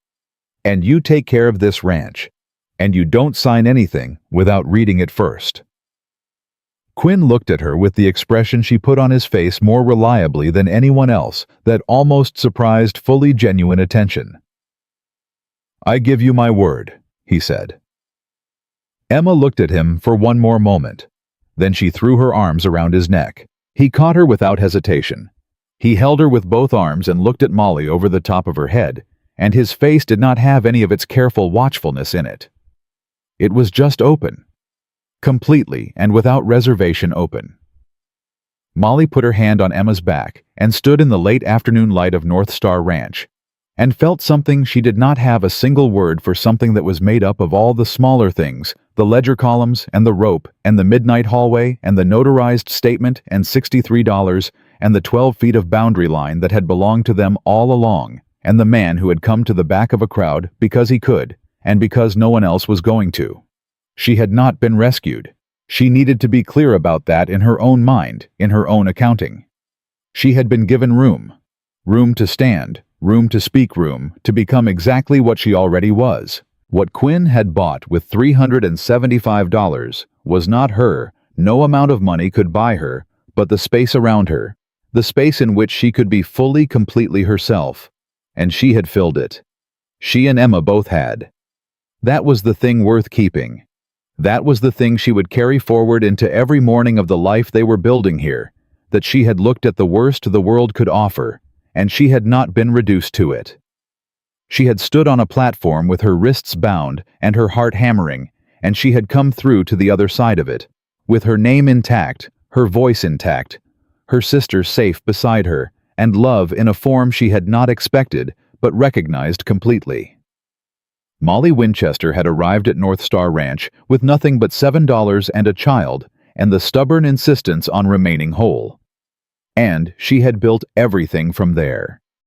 "And you take care of this ranch. And you don't sign anything without reading it first." Quinn looked at her with the expression she put on his face more reliably than anyone else that almost surprised fully genuine attention. "I give you my word," he said. Emma looked at him for one more moment. Then she threw her arms around his neck. He caught her without hesitation. He held her with both arms and looked at Molly over the top of her head, and his face did not have any of its careful watchfulness in it. It was just open. Completely and without reservation open. Molly put her hand on Emma's back and stood in the late afternoon light of North Star Ranch, and felt something she did not have a single word for, something that was made up of all the smaller things, the ledger columns and the rope and the midnight hallway and the notarized statement and $63 and the 12 feet of boundary line that had belonged to them all along, and the man who had come to the back of a crowd because he could, and because no one else was going to. She had not been rescued. She needed to be clear about that in her own mind, in her own accounting. She had been given room. Room to stand, room to speak, room to become exactly what she already was. What Quinn had bought with $375 was not her. No amount of money could buy her, but the space around her, the space in which she could be fully, completely herself. And she had filled it. She and Emma both had. That was the thing worth keeping. That was the thing she would carry forward into every morning of the life they were building here, that she had looked at the worst the world could offer, and she had not been reduced to it. She had stood on a platform with her wrists bound and her heart hammering, and she had come through to the other side of it, with her name intact, her voice intact, her sister safe beside her, and love in a form she had not expected but recognized completely. Molly Winchester had arrived at North Star Ranch with nothing but $7 and a child and the stubborn insistence on remaining whole. And she had built everything from there.